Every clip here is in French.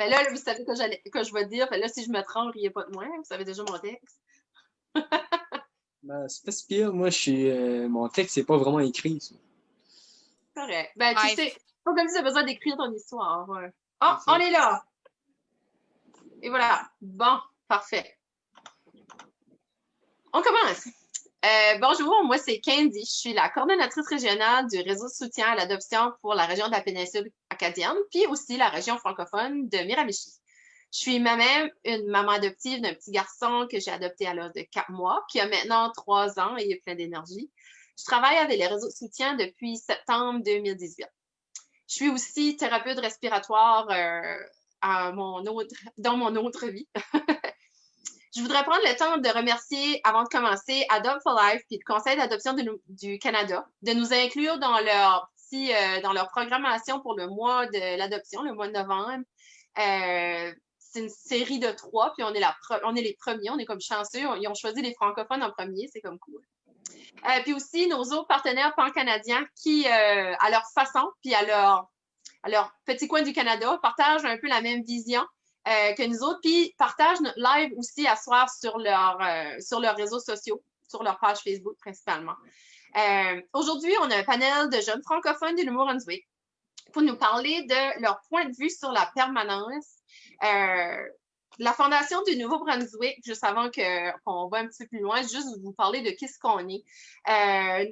Fait là, vous savez que je vais dire. Fait là, si je me trompe, riez pas de moi. Vous savez déjà mon texte. Ben, c'est pas si pire. Moi, mon texte, c'est pas vraiment écrit. Ça. Correct. Ben, tu Ouais, sais, pas comme si tu as besoin d'écrire ton histoire. Ouais. Oh, C'est ça. on est là! Et voilà. Bon, parfait. On commence. Bonjour, moi c'est Candy. Je suis la coordonnatrice régionale du réseau de soutien à l'adoption pour la région de la péninsule acadienne, puis aussi la région francophone de Miramichi. Je suis moi-même une maman adoptive d'un petit garçon que j'ai adopté à l'âge de 4 mois, qui a maintenant 3 ans et est plein d'énergie. Je travaille avec les réseaux de soutien depuis septembre 2018. Je suis aussi thérapeute respiratoire dans mon autre vie. Je voudrais prendre le temps de remercier, avant de commencer, Adopt for Life puis le Conseil d'adoption du Canada de nous inclure dans dans leur programmation pour le mois de l'adoption, le mois de novembre. C'est une série de 3, puis on est les premiers, on est comme chanceux. Ils ont choisi les francophones en premier, c'est comme cool. Puis aussi nos autres partenaires pan-canadiens qui, à leur façon, puis à leur petit coin du Canada, partagent un peu la même vision que nous autres, puis partagent notre live aussi à soir sur leurs réseaux sociaux, sur leur page Facebook principalement. Aujourd'hui, on a un panel de jeunes francophones du Nouveau-Brunswick pour nous parler de leur point de vue sur la permanence. La Fondation du Nouveau-Brunswick, juste avant qu'on va un petit peu plus loin, juste vous parler de qu'est-ce qu'on est. La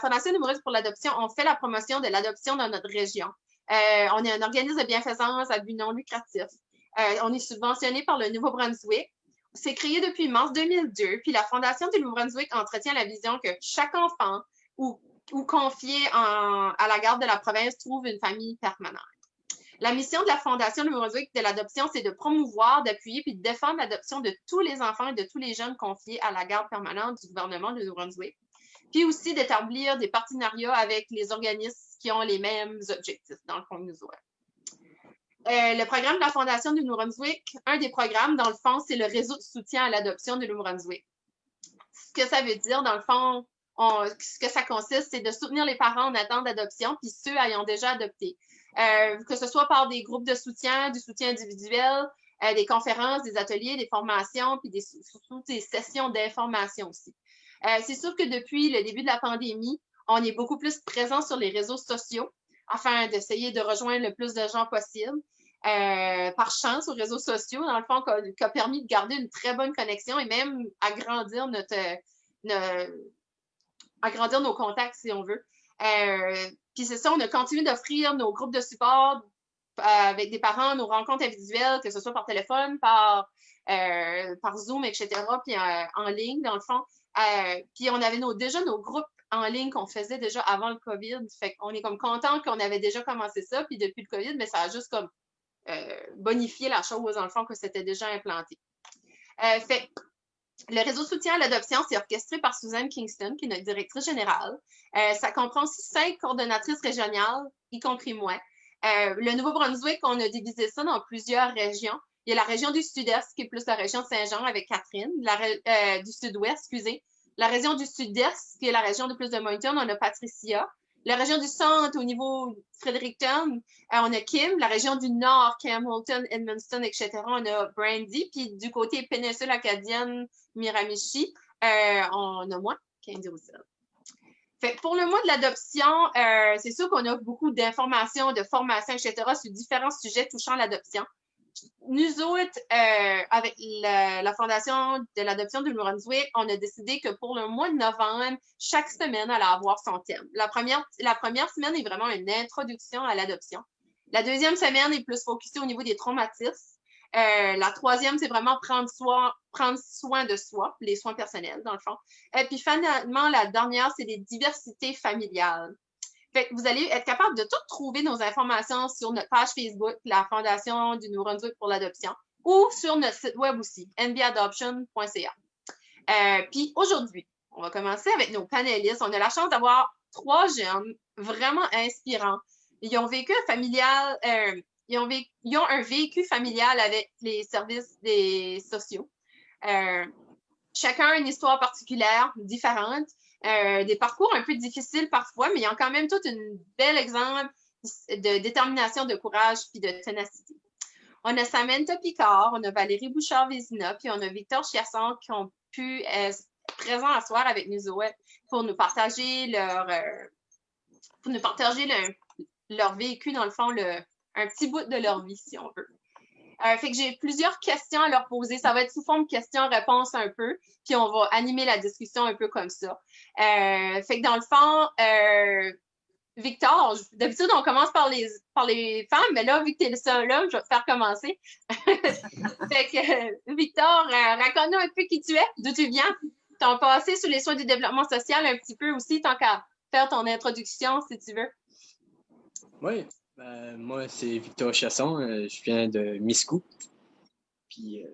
Fondation du Nouveau-Brunswick pour l'adoption, on fait la promotion de l'adoption dans notre région. On est un organisme de bienfaisance à but non lucratif. On est subventionné par le Nouveau-Brunswick. C'est créé depuis mars 2002, puis la Fondation du Nouveau-Brunswick entretient la vision que chaque enfant ou confié à la garde de la province trouve une famille permanente. La mission de la Fondation du Nouveau-Brunswick de l'adoption, c'est de promouvoir, d'appuyer puis de défendre l'adoption de tous les enfants et de tous les jeunes confiés à la garde permanente du gouvernement du Nouveau-Brunswick, puis aussi d'établir des partenariats avec les organismes qui ont les mêmes objectifs, dans le fond, que nous autres. Le programme de la Fondation du Nouveau-Brunswick, un des programmes, dans le fond, c'est le réseau de soutien à l'adoption du Nouveau-Brunswick. Ce que ça veut dire, dans le fond, ce que ça consiste, c'est de soutenir les parents en attente d'adoption, puis ceux ayant déjà adopté. Que ce soit par des groupes de soutien, du soutien individuel, des conférences, des ateliers, des formations, puis surtout des sessions d'information aussi. C'est sûr que depuis le début de la pandémie, on est beaucoup plus présent sur les réseaux sociaux afin d'essayer de rejoindre le plus de gens possible. Par chance aux réseaux sociaux, dans le fond, qui a permis de garder une très bonne connexion et même agrandir agrandir nos contacts, si on veut. Puis c'est ça, on a continué d'offrir nos groupes de support avec des parents, nos rencontres individuelles, que ce soit par téléphone, par Zoom, etc., puis en ligne, dans le fond. Puis on avait déjà nos groupes en ligne qu'on faisait déjà avant le COVID. Fait qu'on est comme content qu'on avait déjà commencé ça. Puis depuis le COVID, mais ça a juste comme bonifié la chose, dans le fond, que c'était déjà implanté. Fait le réseau de soutien à l'adoption, c'est orchestré par Suzanne Kingston, qui est notre directrice générale. Ça comprend aussi 5 coordonnatrices régionales, y compris moi. Le Nouveau-Brunswick, on a divisé ça dans plusieurs régions. Il y a la région du Sud-Est, qui est plus la région de Saint-Jean avec Catherine, du Sud-Ouest, excusez. La région du Sud-Est, qui est la région de plus de Moncton, on a Patricia. La région du Centre, au niveau de Fredericton, on a Kim. La région du Nord, Hamilton, Edmundston, etc., on a Brandy. Puis du côté péninsule acadienne, Miramichi, on a moi, Candy Roussel. Fait pour le mois de l'adoption, c'est sûr qu'on a beaucoup d'informations, de formations, etc., sur différents sujets touchant l'adoption. Nous autres, avec la Fondation de l'adoption du Nouveau-Brunswick, on a décidé que pour le mois de novembre, chaque semaine allait avoir son thème. La première semaine est vraiment une introduction à l'adoption. La deuxième semaine est plus focusée au niveau des traumatismes. La troisième, c'est vraiment prendre soin de soi, les soins personnels, dans le fond. Et puis finalement, la dernière, c'est les diversités familiales. Fait que vous allez être capable de tout trouver nos informations sur notre page Facebook, la Fondation du Nouveau-Brunswick pour l'adoption, ou sur notre site web aussi, nbadoption.ca. Puis aujourd'hui, on va commencer avec nos panélistes. On a la chance d'avoir 3 jeunes vraiment inspirants. Ils ont vécu familial, ils ont un vécu familial avec les services des sociaux. Chacun a une histoire particulière, différente. Des parcours un peu difficiles parfois, mais ils ont quand même tout un bel exemple de détermination, de courage puis de ténacité. On a Samantha Picard, on a Valérie Bouchard-Vézina, puis on a Victor Chiasson qui ont pu être présents à soir avec nous autres pour nous partager leur vécu, dans le fond, un petit bout de leur vie, si on veut. Fait que j'ai plusieurs questions à leur poser. Ça va être sous forme de questions-réponses un peu, puis on va animer la discussion un peu comme ça. Fait que dans le fond, Victor, d'habitude, on commence par les femmes, mais là, vu que tu es le seul homme, je vais te faire commencer. Fait que, Victor, raconte-nous un peu qui tu es, d'où tu viens, ton passé sur les soins du développement social un petit peu aussi, tant qu'à faire ton introduction, si tu veux. Oui, moi, c'est Victor Chasson. Je viens de Miscou. Puis,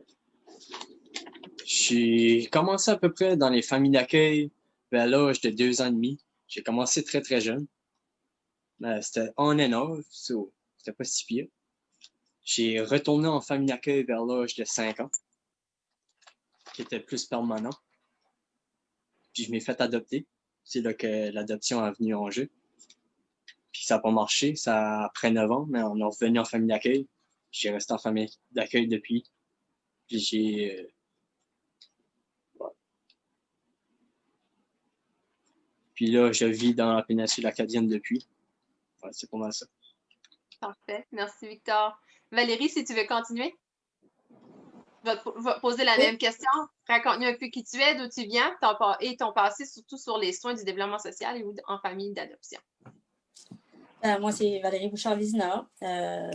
j'ai commencé à peu près dans les familles d'accueil vers l'âge de 2 ans et demi. J'ai commencé très, très jeune. C'était on and off, so, c'était pas si pire. J'ai retourné en famille d'accueil vers l'âge de 5 ans, qui était plus permanent. Puis je m'ai fait adopter. C'est là que l'adoption est venue en jeu. Puis ça n'a pas marché. Ça après 9 ans, mais on est revenu en famille d'accueil. J'ai resté en famille d'accueil depuis. Puis Puis là, je vis dans la péninsule acadienne depuis. Ouais, c'est pas mal ça. Parfait. Merci, Victor. Valérie, si tu veux continuer, je vais te poser la même question. Raconte-nous un peu qui tu es, d'où tu viens, et ton passé, surtout sur les soins du développement social et en famille d'adoption. Moi, c'est Valérie Bouchard-Vézina.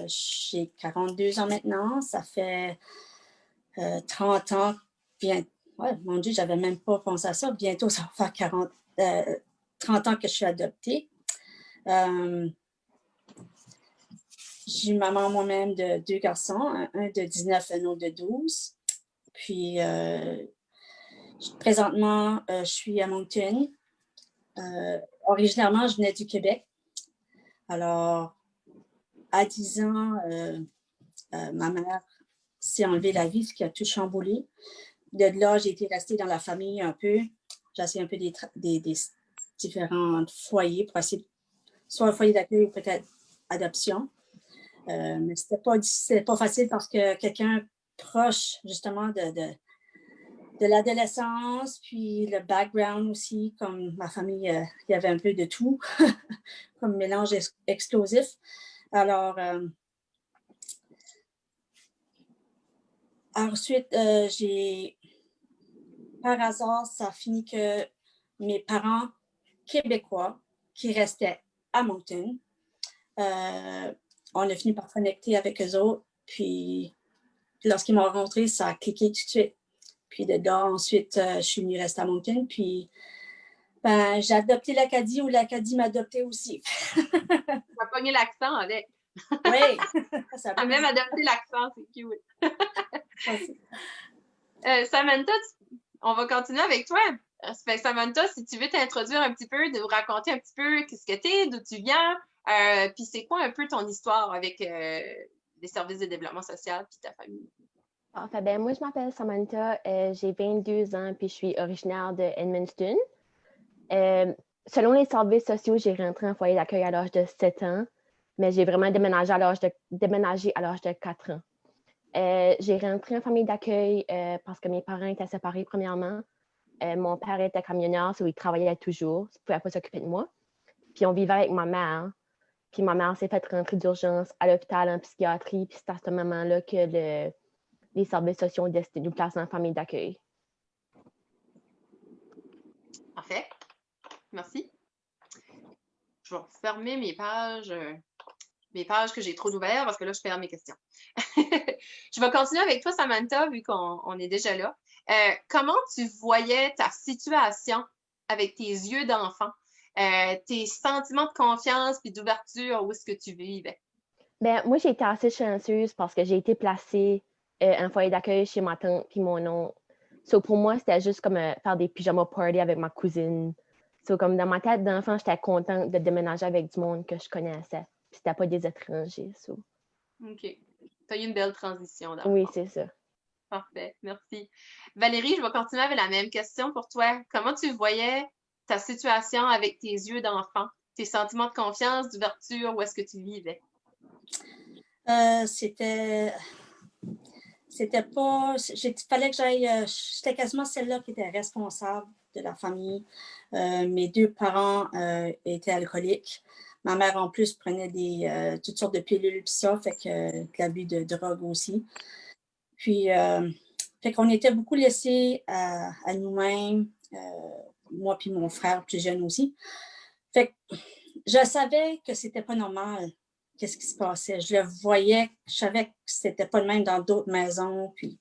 J'ai 42 ans maintenant. Ça fait 30 ans. Ouais, mon Dieu, j'avais même pas pensé à ça. Bientôt, ça va faire 30 ans que je suis adoptée. J'ai une maman moi-même de 2 garçons, un de 19 et un autre de 12. Puis, présentement, je suis à Moncton. Originairement, je venais du Québec. Alors, à 10 ans, ma mère s'est enlevée la vie, ce qui a tout chamboulé. De là, j'ai été restée dans la famille un peu. J'ai essayé un peu des différents foyers pour essayer soit un foyer d'accueil ou peut-être adoption. Mais c'était pas facile parce que quelqu'un proche, justement, de l'adolescence, puis le background aussi, comme ma famille, il y avait un peu de tout, comme mélange explosif. Alors, ensuite, par hasard, ça a fini que mes parents québécois qui restaient à Moncton, on a fini par connecter avec eux autres, puis lorsqu'ils m'ont rencontré, ça a cliqué tout de suite. Puis de là, ensuite, je suis venue rester à Moncton, puis j'ai adopté l'Acadie ou l'Acadie m'a adopté aussi. Tu as pogné l'accent avec. Oui. Ça a même adopté l'accent, c'est cute. Samantha, on va continuer avec toi. Samantha, si tu veux t'introduire un petit peu, de vous raconter un petit peu qu'est-ce que tu es, d'où tu viens, puis c'est quoi un peu ton histoire avec les services de développement social puis ta famille? Enfin, moi, je m'appelle Samantha, j'ai 22 ans, puis je suis originaire de Edmundston. Selon les services sociaux, j'ai rentré en foyer d'accueil à l'âge de 7 ans, mais j'ai vraiment déménagé à l'âge de 4 ans. J'ai rentré en famille d'accueil parce que mes parents étaient séparés premièrement. Mon père était camionneur, il travaillait toujours, il ne pouvait pas s'occuper de moi. Puis on vivait avec ma mère. Puis ma mère s'est fait rentrer d'urgence à l'hôpital en psychiatrie, puis c'est à ce moment-là que les services sociaux ont décidé de nous placer en famille d'accueil. Parfait. Merci. Je vais fermer mes pages que j'ai trop ouvertes parce que là, je perds mes questions. Je vais continuer avec toi, Samantha, vu qu'on est déjà là. Comment tu voyais ta situation avec tes yeux d'enfant, tes sentiments de confiance et d'ouverture, où est-ce que tu vivais? Moi, j'ai été assez chanceuse parce que j'ai été placée en foyer d'accueil chez ma tante et mon oncle. Pour moi, c'était juste comme faire des pyjama parties avec ma cousine. Comme dans ma tête d'enfant, j'étais contente de déménager avec du monde que je connaissais. C'était pas des étrangers. OK. Tu as eu une belle transition d'enfant. Oui, c'est ça. Parfait, merci. Valérie, je vais continuer avec la même question pour toi. Comment tu voyais ta situation avec tes yeux d'enfant, tes sentiments de confiance, d'ouverture, où est-ce que tu vivais? C'était c'était pas. Fallait que j'aille. J'étais quasiment celle-là qui était responsable de la famille. Mes deux parents étaient alcooliques. Ma mère, en plus, prenait toutes sortes de pilules, puis ça, fait que l'abus de drogue aussi. Puis, fait qu'on était beaucoup laissés à nous-mêmes, moi puis mon frère plus jeune aussi. Fait que je savais que c'était pas normal, qu'est-ce qui se passait. Je le voyais, je savais que c'était pas le même dans d'autres maisons. Puis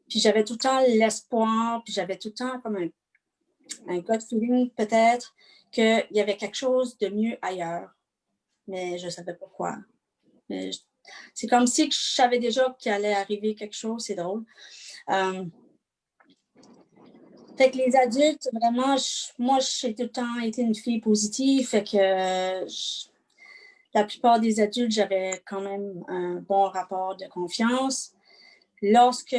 j'avais tout le temps l'espoir, puis j'avais tout le temps comme un gut feeling peut-être qu'il y avait quelque chose de mieux ailleurs. Mais je savais pas quoi. C'est comme si je savais déjà qu'il allait arriver quelque chose, c'est drôle. Fait que les adultes, vraiment, moi, j'ai tout le temps été une fille positive. Fait que la plupart des adultes, j'avais quand même un bon rapport de confiance. Lorsque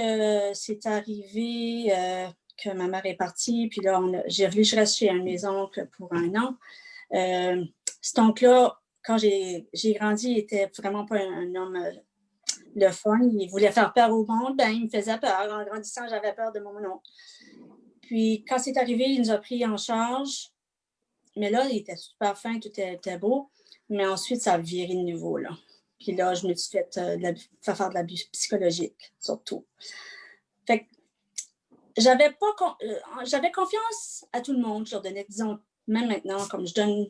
c'est arrivé que ma mère est partie, puis là, je reste chez un de mes oncles pour 1 an. Cet oncle-là, quand j'ai grandi, il était vraiment pas un homme le fun. Il voulait faire peur au monde, ben, il me faisait peur. En grandissant, j'avais peur de mon oncle. Puis, quand c'est arrivé, il nous a pris en charge. Mais là, il était super fin, tout était beau. Mais ensuite, ça a viré de nouveau, là. Puis là, je me suis fait faire de l'abus psychologique, surtout. Fait que j'avais confiance à tout le monde. Je leur donnais, disons, même maintenant, comme je donne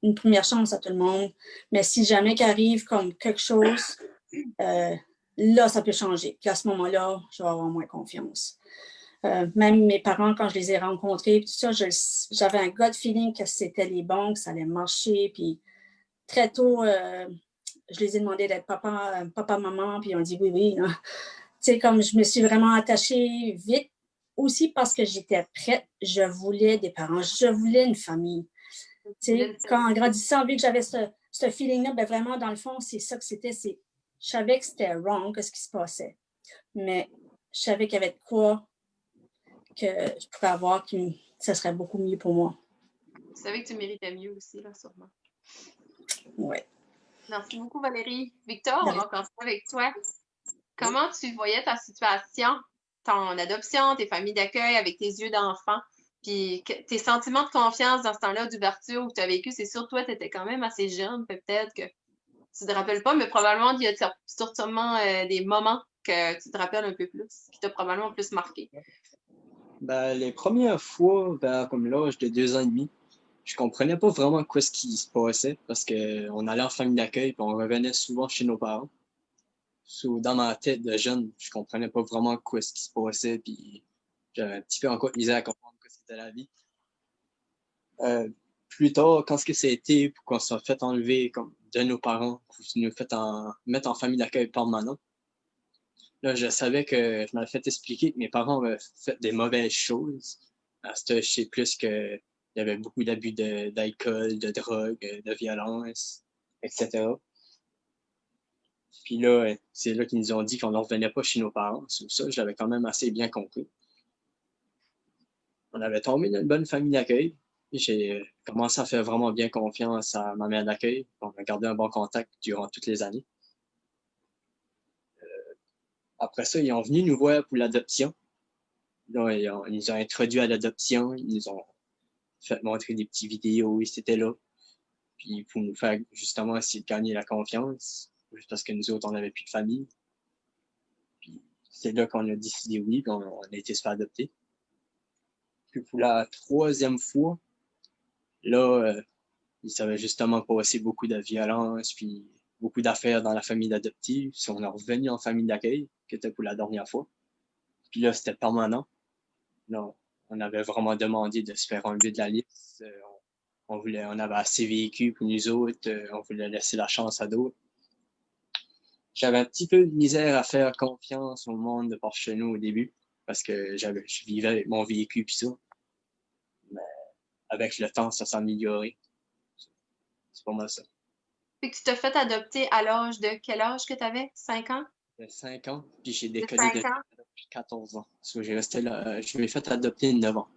une première chance à tout le monde. Mais si jamais qu'arrive comme quelque chose, là, ça peut changer. Puis à ce moment-là, je vais avoir moins confiance. Même mes parents, quand je les ai rencontrés, tout ça, j'avais un gut feeling que c'était les bons, que ça allait marcher. Puis très tôt, je les ai demandé d'être papa, maman, puis ils ont dit oui, oui. Tu sais, comme je me suis vraiment attachée vite, aussi parce que j'étais prête, je voulais des parents, je voulais une famille. Tu sais, quand en grandissant, vu que j'avais ce feeling-là, ben vraiment, dans le fond, c'est ça que c'était. Je savais que c'était wrong, ce qui se passait. Mais je savais qu'il y avait de quoi que je pourrais avoir qui ça serait beaucoup mieux pour moi. Tu savais que tu méritais mieux aussi, là, sûrement. Oui. Merci beaucoup, Valérie. Victor, on va commencer avec toi. Comment tu voyais ta situation, ton adoption, tes familles d'accueil avec tes yeux d'enfant, puis tes sentiments de confiance dans ce temps-là d'ouverture où tu as vécu, c'est sûr, toi, tu étais quand même assez jeune, peut-être que tu ne te rappelles pas, mais probablement il y a sûrement des moments que tu te rappelles un peu plus, qui t'ont probablement plus marqué. Ben, les premières fois, vers comme l'âge de 2 ans et demi, je comprenais pas vraiment quoi ce qui se passait parce qu'on allait en famille d'accueil et on revenait souvent chez nos parents. Dans ma tête de jeune, je comprenais pas vraiment quoi ce qui se passait puis j'avais un petit peu encore de misère à comprendre quoi c'était la vie. Plus tard, quand ce que c'était pour qu'on soit fait enlever comme de nos parents, pour nous fait mettre en famille d'accueil permanent, là, je savais que je m'avais fait expliquer que mes parents avaient fait des mauvaises choses. À ce je sais plus que il y avait beaucoup d'abus d'alcool, de drogue, de violence, etc. Puis là, c'est là qu'ils nous ont dit qu'on ne revenait pas chez nos parents. Sur ça, je l'avais quand même assez bien compris. On avait tombé dans une bonne famille d'accueil. J'ai commencé à faire vraiment bien confiance à ma mère d'accueil. On a gardé un bon contact durant toutes les années. Après ça, ils ont venu nous voir pour l'adoption. Là, ils nous ont introduits à l'adoption. Ils nous ont fait montrer des petites vidéos. Ils étaient là. Puis pour nous faire justement essayer de gagner la confiance. Juste parce que nous autres, on n'avait plus de famille. Puis c'est là qu'on a décidé oui, puis on a été se faire adopter. Puis pour la 3e fois, là, il s'avait justement passé beaucoup de violence, puis beaucoup d'affaires dans la famille d'adoptifs. Puis on est revenu en famille d'accueil, qui était pour la dernière fois. Puis là, c'était permanent. Là, on avait vraiment demandé de se faire enlever de la liste. On avait assez vécu pour nous autres. On voulait laisser la chance à d'autres. J'avais un petit peu de misère à faire confiance au monde de par chez nous au début, parce que je vivais avec mon vécu puis ça. Mais avec le temps, ça s'est amélioré. C'est pas mal ça. Puis que tu t'as fait adopter à l'âge de quel âge que tu avais? 5 ans? J'ai 5 ans, puis j'ai décollé depuis 14 ans. So, j'ai resté là, je m'ai fait adopter 9 ans.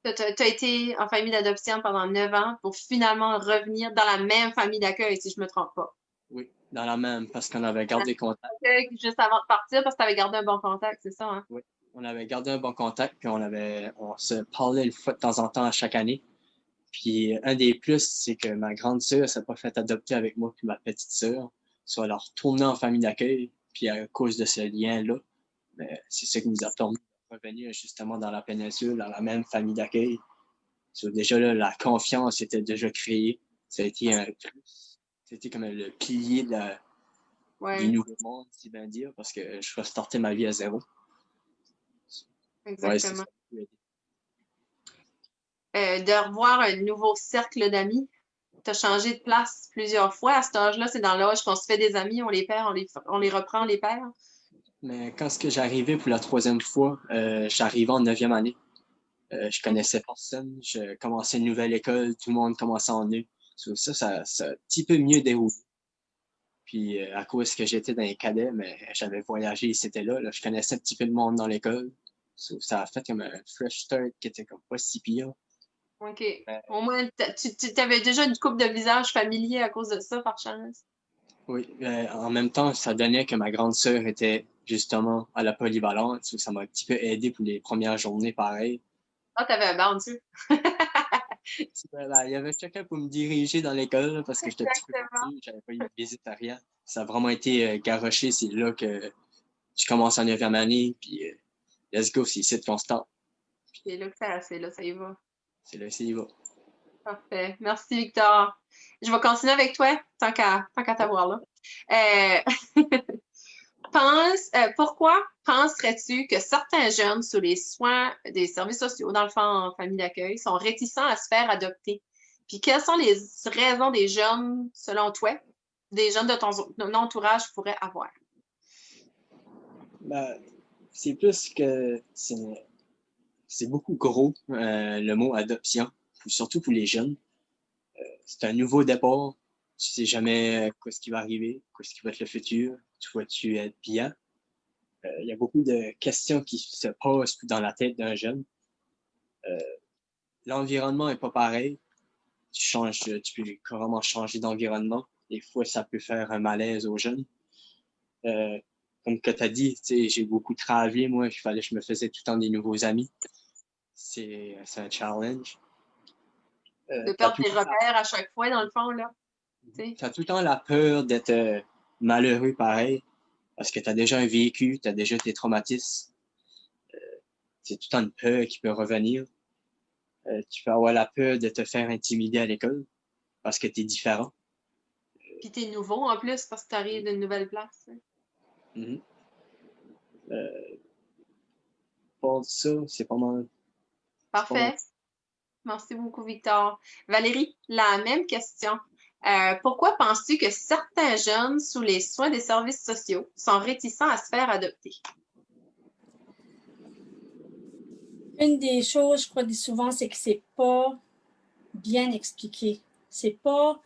Tu as été en famille d'adoption pendant 9 ans pour finalement revenir dans la même famille d'accueil, si je me trompe pas. Oui, dans la même, parce qu'on avait gardé contact. Juste avant de partir, parce que tu avais gardé un bon contact, c'est ça, hein? Oui, on avait gardé un bon contact, puis on se parlait une fois de temps en temps à chaque année. Puis un des plus, c'est que ma grande sœur s'est pas fait adopter avec moi puis ma petite sœur. Soit elle a retourné en famille d'accueil, puis à cause de ce lien-là, mais c'est ça qui nous a permis de revenir justement dans la péninsule, dans la même famille d'accueil. So, déjà là, la confiance était déjà créée. Ça a été un plus. C'était comme le pilier du nouveau monde, si bien dire, parce que je vais starter ma vie à zéro. Exactement. Ouais, de revoir un nouveau cercle d'amis. Tu as changé de place plusieurs fois. À cet âge-là, c'est dans l'âge qu'on se fait des amis, on les perd, on les reprend, on les perd. mais quand j'arrivais pour la 3e fois, j'arrivais en 9e année. Je connaissais personne. Je commençais une nouvelle école. Tout le monde commençait en eux. Ça a un petit peu mieux déroulé. Puis à cause que j'étais dans les cadets, mais j'avais voyagé et c'était là. Je connaissais un petit peu de monde dans l'école. Ça a fait comme un fresh start qui était comme pas si pire. OK. Au moins, tu avais déjà une couple de visages familiers à cause de ça, par chance. Oui. En même temps, ça donnait que ma grande sœur était justement à la polyvalente. Ça m'a un petit peu aidé pour les premières journées, pareil. Ah, t'avais un bouncer. Il y avait quelqu'un pour me diriger dans l'école parce que j'étais un petit peu perdu, j'avais pas eu de visite à rien. Ça a vraiment été garoché, c'est là que je commence en 9e année, puis let's go, c'est ici qu'on se tente. C'est là que ça y va. C'est là, c'est y va. Parfait. Merci, Victor. Je vais continuer avec toi, tant qu'à t'avoir là. Pourquoi penserais-tu que certains jeunes sous les soins des services sociaux, dans le fond en famille d'accueil, sont réticents à se faire adopter? Puis quelles sont les raisons des jeunes, selon toi, des jeunes de ton entourage pourraient avoir? Ben, c'est plus que c'est beaucoup gros, le mot adoption, surtout pour les jeunes. C'est un nouveau départ. Tu sais jamais quoi ce qui va arriver, quoi ce qui va être le futur. Tu vas-tu être bien? Il y a beaucoup de questions qui se posent dans la tête d'un jeune. L'environnement est pas pareil. Tu peux carrément changer d'environnement. Des fois, ça peut faire un malaise aux jeunes. Comme que tu as dit, j'ai beaucoup travaillé, moi, je me faisais tout le temps des nouveaux amis. C'est un challenge. De perdre tes repères à chaque fois, dans le fond, là. Tu as tout le temps la peur d'être malheureux pareil, parce que tu as déjà un vécu, tu as déjà tes traumatismes. C'est tout le temps une peur qui peut revenir. Tu peux avoir la peur de te faire intimider à l'école, parce que tu es différent. Puis t'es nouveau, en plus, parce que tu arrives d'une nouvelle place. Mm-hmm. Pour ça, c'est pas mal. Parfait. Merci beaucoup, Victor. Valérie, la même question. Pourquoi penses-tu que certains jeunes sous les soins des services sociaux sont réticents à se faire adopter? Une des choses, je crois, souvent, c'est que c'est pas bien expliqué. C'est pas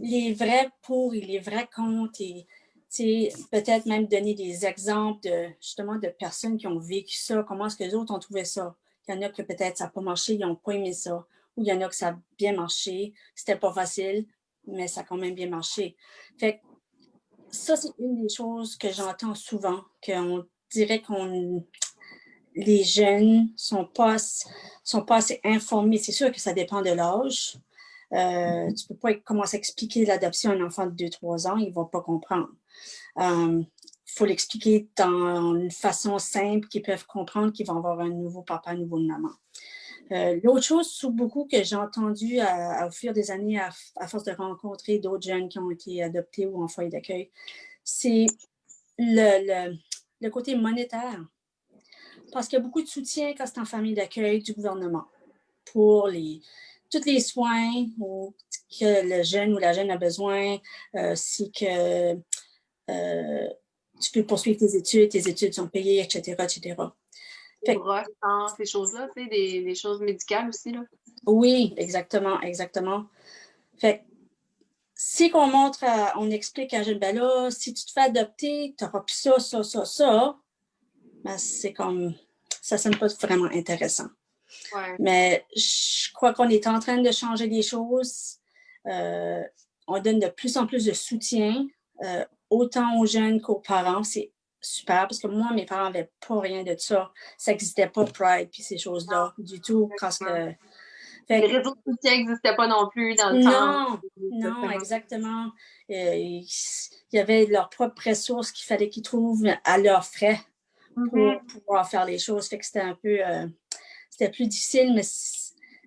les vrais pour et les vrais contre et peut-être même donner des exemples justement de personnes qui ont vécu ça, comment est-ce que les autres ont trouvé ça. Il y en a que peut-être ça n'a pas marché, ils n'ont pas aimé ça. Ou il y en a que ça a bien marché, c'était pas facile, mais ça a quand même bien marché. Fait que ça, c'est une des choses que j'entends souvent, qu'on dirait qu'on les jeunes sont pas assez informés. C'est sûr que ça dépend de l'âge. Tu ne peux pas commencer à expliquer l'adoption à un enfant de 2-3 ans, il ne va pas comprendre. Il faut l'expliquer dans une façon simple qu'ils peuvent comprendre qu'ils vont avoir un nouveau papa, un nouveau maman. L'autre chose, beaucoup que j'ai entendu au fur des années, à force de rencontrer d'autres jeunes qui ont été adoptés ou en foyer d'accueil, c'est le côté monétaire. Parce qu'il y a beaucoup de soutien quand c'est en famille d'accueil du gouvernement pour tous les soins que le jeune ou la jeune a besoin, si que tu peux poursuivre tes études sont payées, etc., etc. Ces choses-là, tu sais, des choses médicales aussi, là. Oui, exactement, exactement. Fait si on explique à un jeune, ben là, si tu te fais adopter, tu n'auras plus ça, ben c'est comme, ça ne sonne pas vraiment intéressant. Ouais. Mais je crois qu'on est en train de changer les choses. On donne de plus en plus de soutien autant aux jeunes qu'aux parents. C'est super parce que moi, mes parents n'avaient pas rien de ça. Ça n'existait pas, Pride, puis ces choses-là, du tout. Parce que, les réseaux de soutien n'existaient pas non plus dans le temps. Non, exactement. Il y avait leurs propres ressources qu'il fallait qu'ils trouvent à leurs frais pour pouvoir faire les choses. Fait que c'était un peu... c'était plus difficile, mais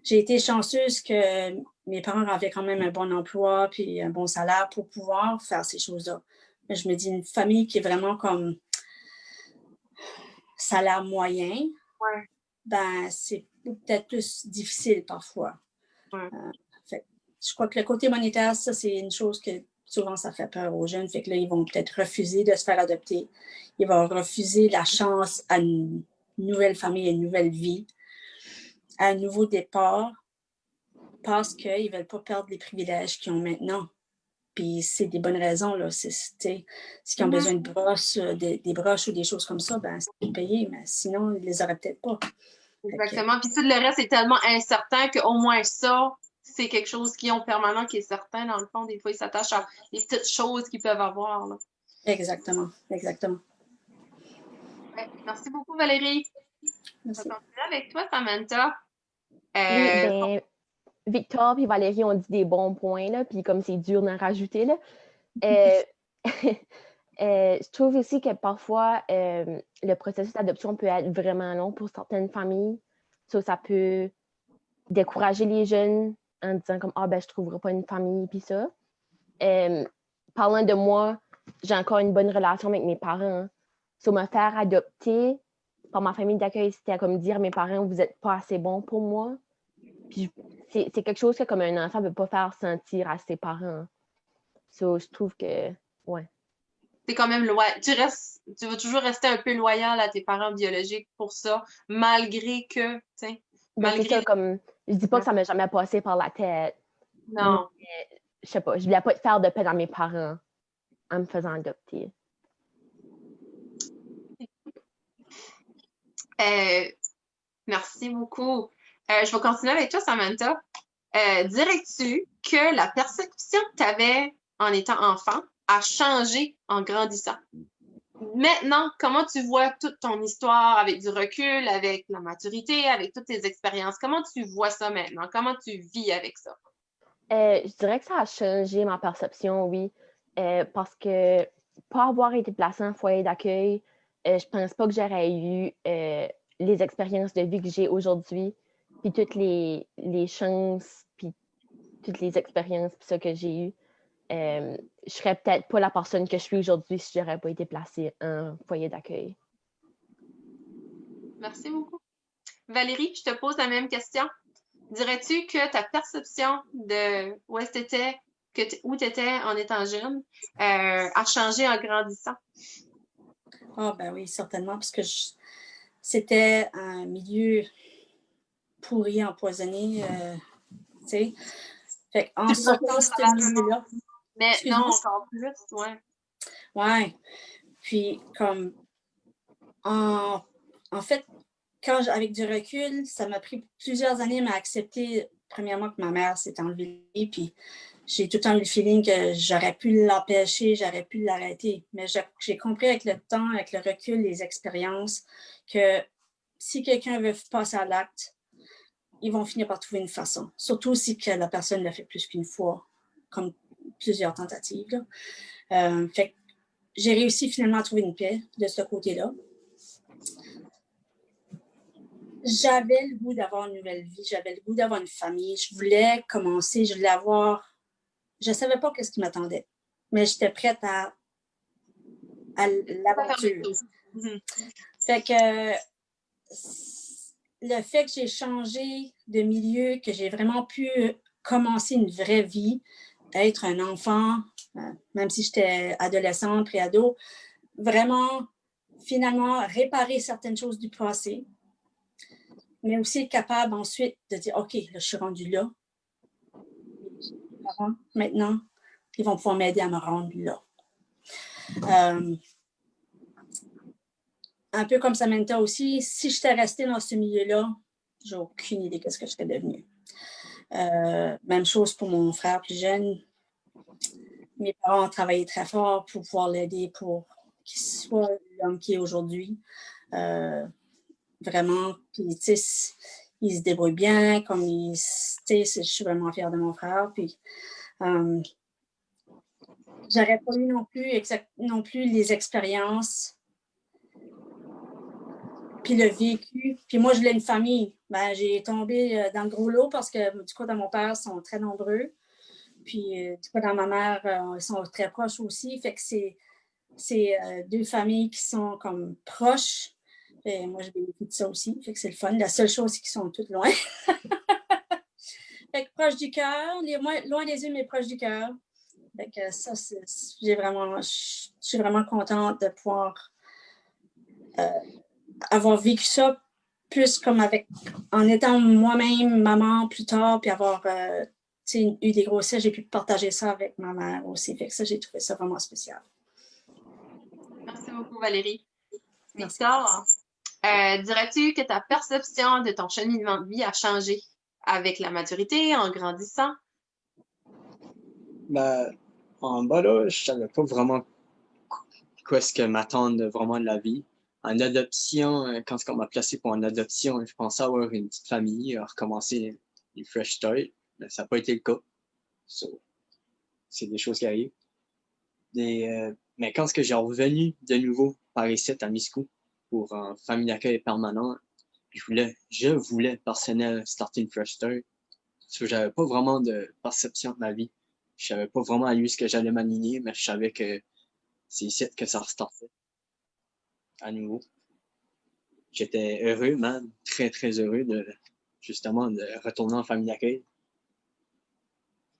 j'ai été chanceuse que mes parents avaient quand même un bon emploi puis un bon salaire pour pouvoir faire ces choses-là. Mais je me dis, une famille qui est vraiment comme salaire moyen, ben c'est peut-être plus difficile parfois. Fait, je crois que le côté monétaire, ça, c'est une chose que souvent, ça fait peur aux jeunes. Fait que là, ils vont peut-être refuser de se faire adopter. Ils vont refuser la chance à une nouvelle famille, à une nouvelle vie, à un nouveau départ, parce qu'ils ne veulent pas perdre les privilèges qu'ils ont maintenant. Puis c'est des bonnes raisons. Là. S'ils ont besoin de brosses, des broches ou des choses comme ça, ben c'est payé, mais sinon, ils ne les auraient peut-être pas. Exactement. Puis tout le reste est tellement incertain qu'au moins ça, c'est quelque chose qui ont permanent, qui est certain. Dans le fond, des fois, ils s'attachent à les petites choses qu'ils peuvent avoir. Là. Exactement. Ouais. Merci beaucoup, Valérie. Merci. On va continuer avec toi, Samantha. Oui, Victor et Valérie ont dit des bons points, là, puis comme c'est dur d'en rajouter, là. Je trouve aussi que parfois, le processus d'adoption peut être vraiment long pour certaines familles. Ça peut décourager les jeunes en disant comme « Ah, ben, je ne trouverai pas une famille, puis ça. » Parlant de moi, j'ai encore une bonne relation avec mes parents. Me faire adopter par ma famille d'accueil, c'était comme dire à mes parents « Vous n'êtes pas assez bons pour moi. » Puis c'est quelque chose que comme un enfant ne peut pas faire sentir à ses parents. Je trouve que, ouais. T'es quand même loyal. Tu vas toujours rester un peu loyal à tes parents biologiques pour ça, malgré que, C'est ça, comme, je dis pas que ça m'est jamais passé par la tête. Non. Mais, je sais pas, je voulais pas faire de peine à mes parents en me faisant adopter. Merci beaucoup. Je vais continuer avec toi, Samantha. Dirais-tu que la perception que tu avais en étant enfant a changé en grandissant? Maintenant, comment tu vois toute ton histoire avec du recul, avec la maturité, avec toutes tes expériences? Comment tu vois ça maintenant? Comment tu vis avec ça? Je dirais que ça a changé ma perception, oui. Parce que pas avoir été placée en foyer d'accueil, je pense pas que j'aurais eu les expériences de vie que j'ai aujourd'hui, puis toutes les chances, puis toutes les expériences puis ça que j'ai eues. Je serais peut-être pas la personne que je suis aujourd'hui si j'aurais pas été placée en foyer d'accueil. Merci beaucoup. Valérie, je te pose la même question. Dirais-tu que ta perception de où tu étais en étant jeune a changé en grandissant? Ah, ben oui, certainement, parce que c'était un milieu pourri, empoisonné, tu sais. Fait en sortant de ce milieu-là... Mais non, encore plus, ouais. Ouais. Puis, comme, en fait, avec du recul, ça m'a pris plusieurs années à accepter, premièrement, que ma mère s'est enlevée, puis j'ai tout le temps eu le feeling que j'aurais pu l'empêcher, j'aurais pu l'arrêter. Mais j'ai compris avec le temps, avec le recul, les expériences, que si quelqu'un veut passer à l'acte, ils vont finir par trouver une façon. Surtout si que la personne l'a fait plus qu'une fois, comme plusieurs tentatives. Fait que j'ai réussi finalement à trouver une paix de ce côté-là. J'avais le goût d'avoir une nouvelle vie, j'avais le goût d'avoir une famille. Je voulais commencer, je voulais avoir... Je ne savais pas ce qui m'attendait, mais j'étais prête à l'aventure. Fait que le fait que j'ai changé de milieu, que j'ai vraiment pu commencer une vraie vie, être un enfant, même si j'étais adolescente, pré-ado, vraiment, finalement, réparer certaines choses du passé, mais aussi être capable ensuite de dire, OK, là, je suis rendue là. Maintenant, ils vont pouvoir m'aider à me rendre là. Un peu comme Samantha aussi, si j'étais restée dans ce milieu-là, j'ai aucune idée de ce que je serais devenue. Même chose pour mon frère plus jeune. mes parents ont travaillé très fort pour pouvoir l'aider pour qu'il soit l'homme qu'il est aujourd'hui. Vraiment, puis tu sais, il se débrouille bien, comme tu sais, je suis vraiment fière de mon frère. Puis, j'aurais pas eu non plus les expériences, puis le vécu. Puis moi, je voulais une famille. Ben, j'ai tombé dans le gros lot parce que du coup, dans mon père, ils sont très nombreux. Puis du coup, dans ma mère, ils sont très proches aussi. Fait que c'est deux familles qui sont comme proches. Et moi, je bénéficie de ça aussi. Fait que c'est le fun. La seule chose, c'est qu'ils sont toutes loin. Fait que proche du cœur, loin des yeux, mais proche du cœur. Fait que ça, je suis vraiment contente de pouvoir avoir vécu ça plus comme en étant moi-même maman plus tard, puis avoir eu des grossesses, j'ai pu partager ça avec ma mère aussi. Fait que ça, j'ai trouvé ça vraiment spécial. Merci beaucoup, Valérie. Merci. Victor, dirais-tu que ta perception de ton cheminement de vie a changé avec la maturité, en grandissant? Ben, en bas là, je savais pas vraiment quoi ce que m'attendre vraiment de la vie. En adoption, quand on m'a placé pour en adoption, je pensais avoir une petite famille, recommencer une fresh start, mais ça n'a pas été le cas. So, c'est des choses qui arrivent. Mais quand j'ai revenu de nouveau par ici à Miscou pour un famille d'accueil permanent, je voulais personnellement starter une fresh start. So, j'avais pas vraiment de perception de ma vie. Je savais pas vraiment à lui ce que j'allais m'aligner, mais je savais que c'est ici que ça restartait à nouveau. J'étais heureux, man, très, très heureux justement, de retourner en famille d'accueil.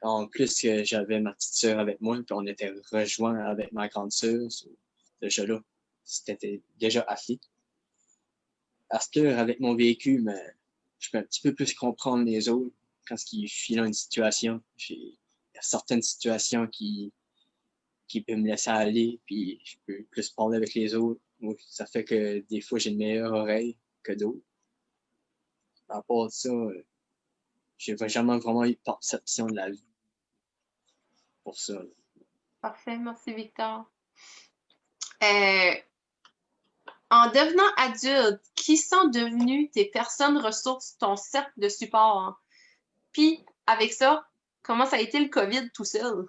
En plus, j'avais ma petite sœur avec moi, puis on était rejoints avec ma grande sœur. Déjà là, c'était déjà affilié. Parce que, avec mon vécu, mais je peux un petit peu plus comprendre les autres quand ils filent dans une situation. Il y a certaines situations qui peuvent me laisser aller, puis je peux plus parler avec les autres. Ça fait que des fois, j'ai une meilleure oreille que d'autres. À part ça, j'ai jamais vraiment eu de perception de la vie pour ça. Parfait, merci Victor. En devenant adulte, qui sont devenues tes personnes ressources, ton cercle de support? Puis, avec ça, comment ça a été le COVID tout seul?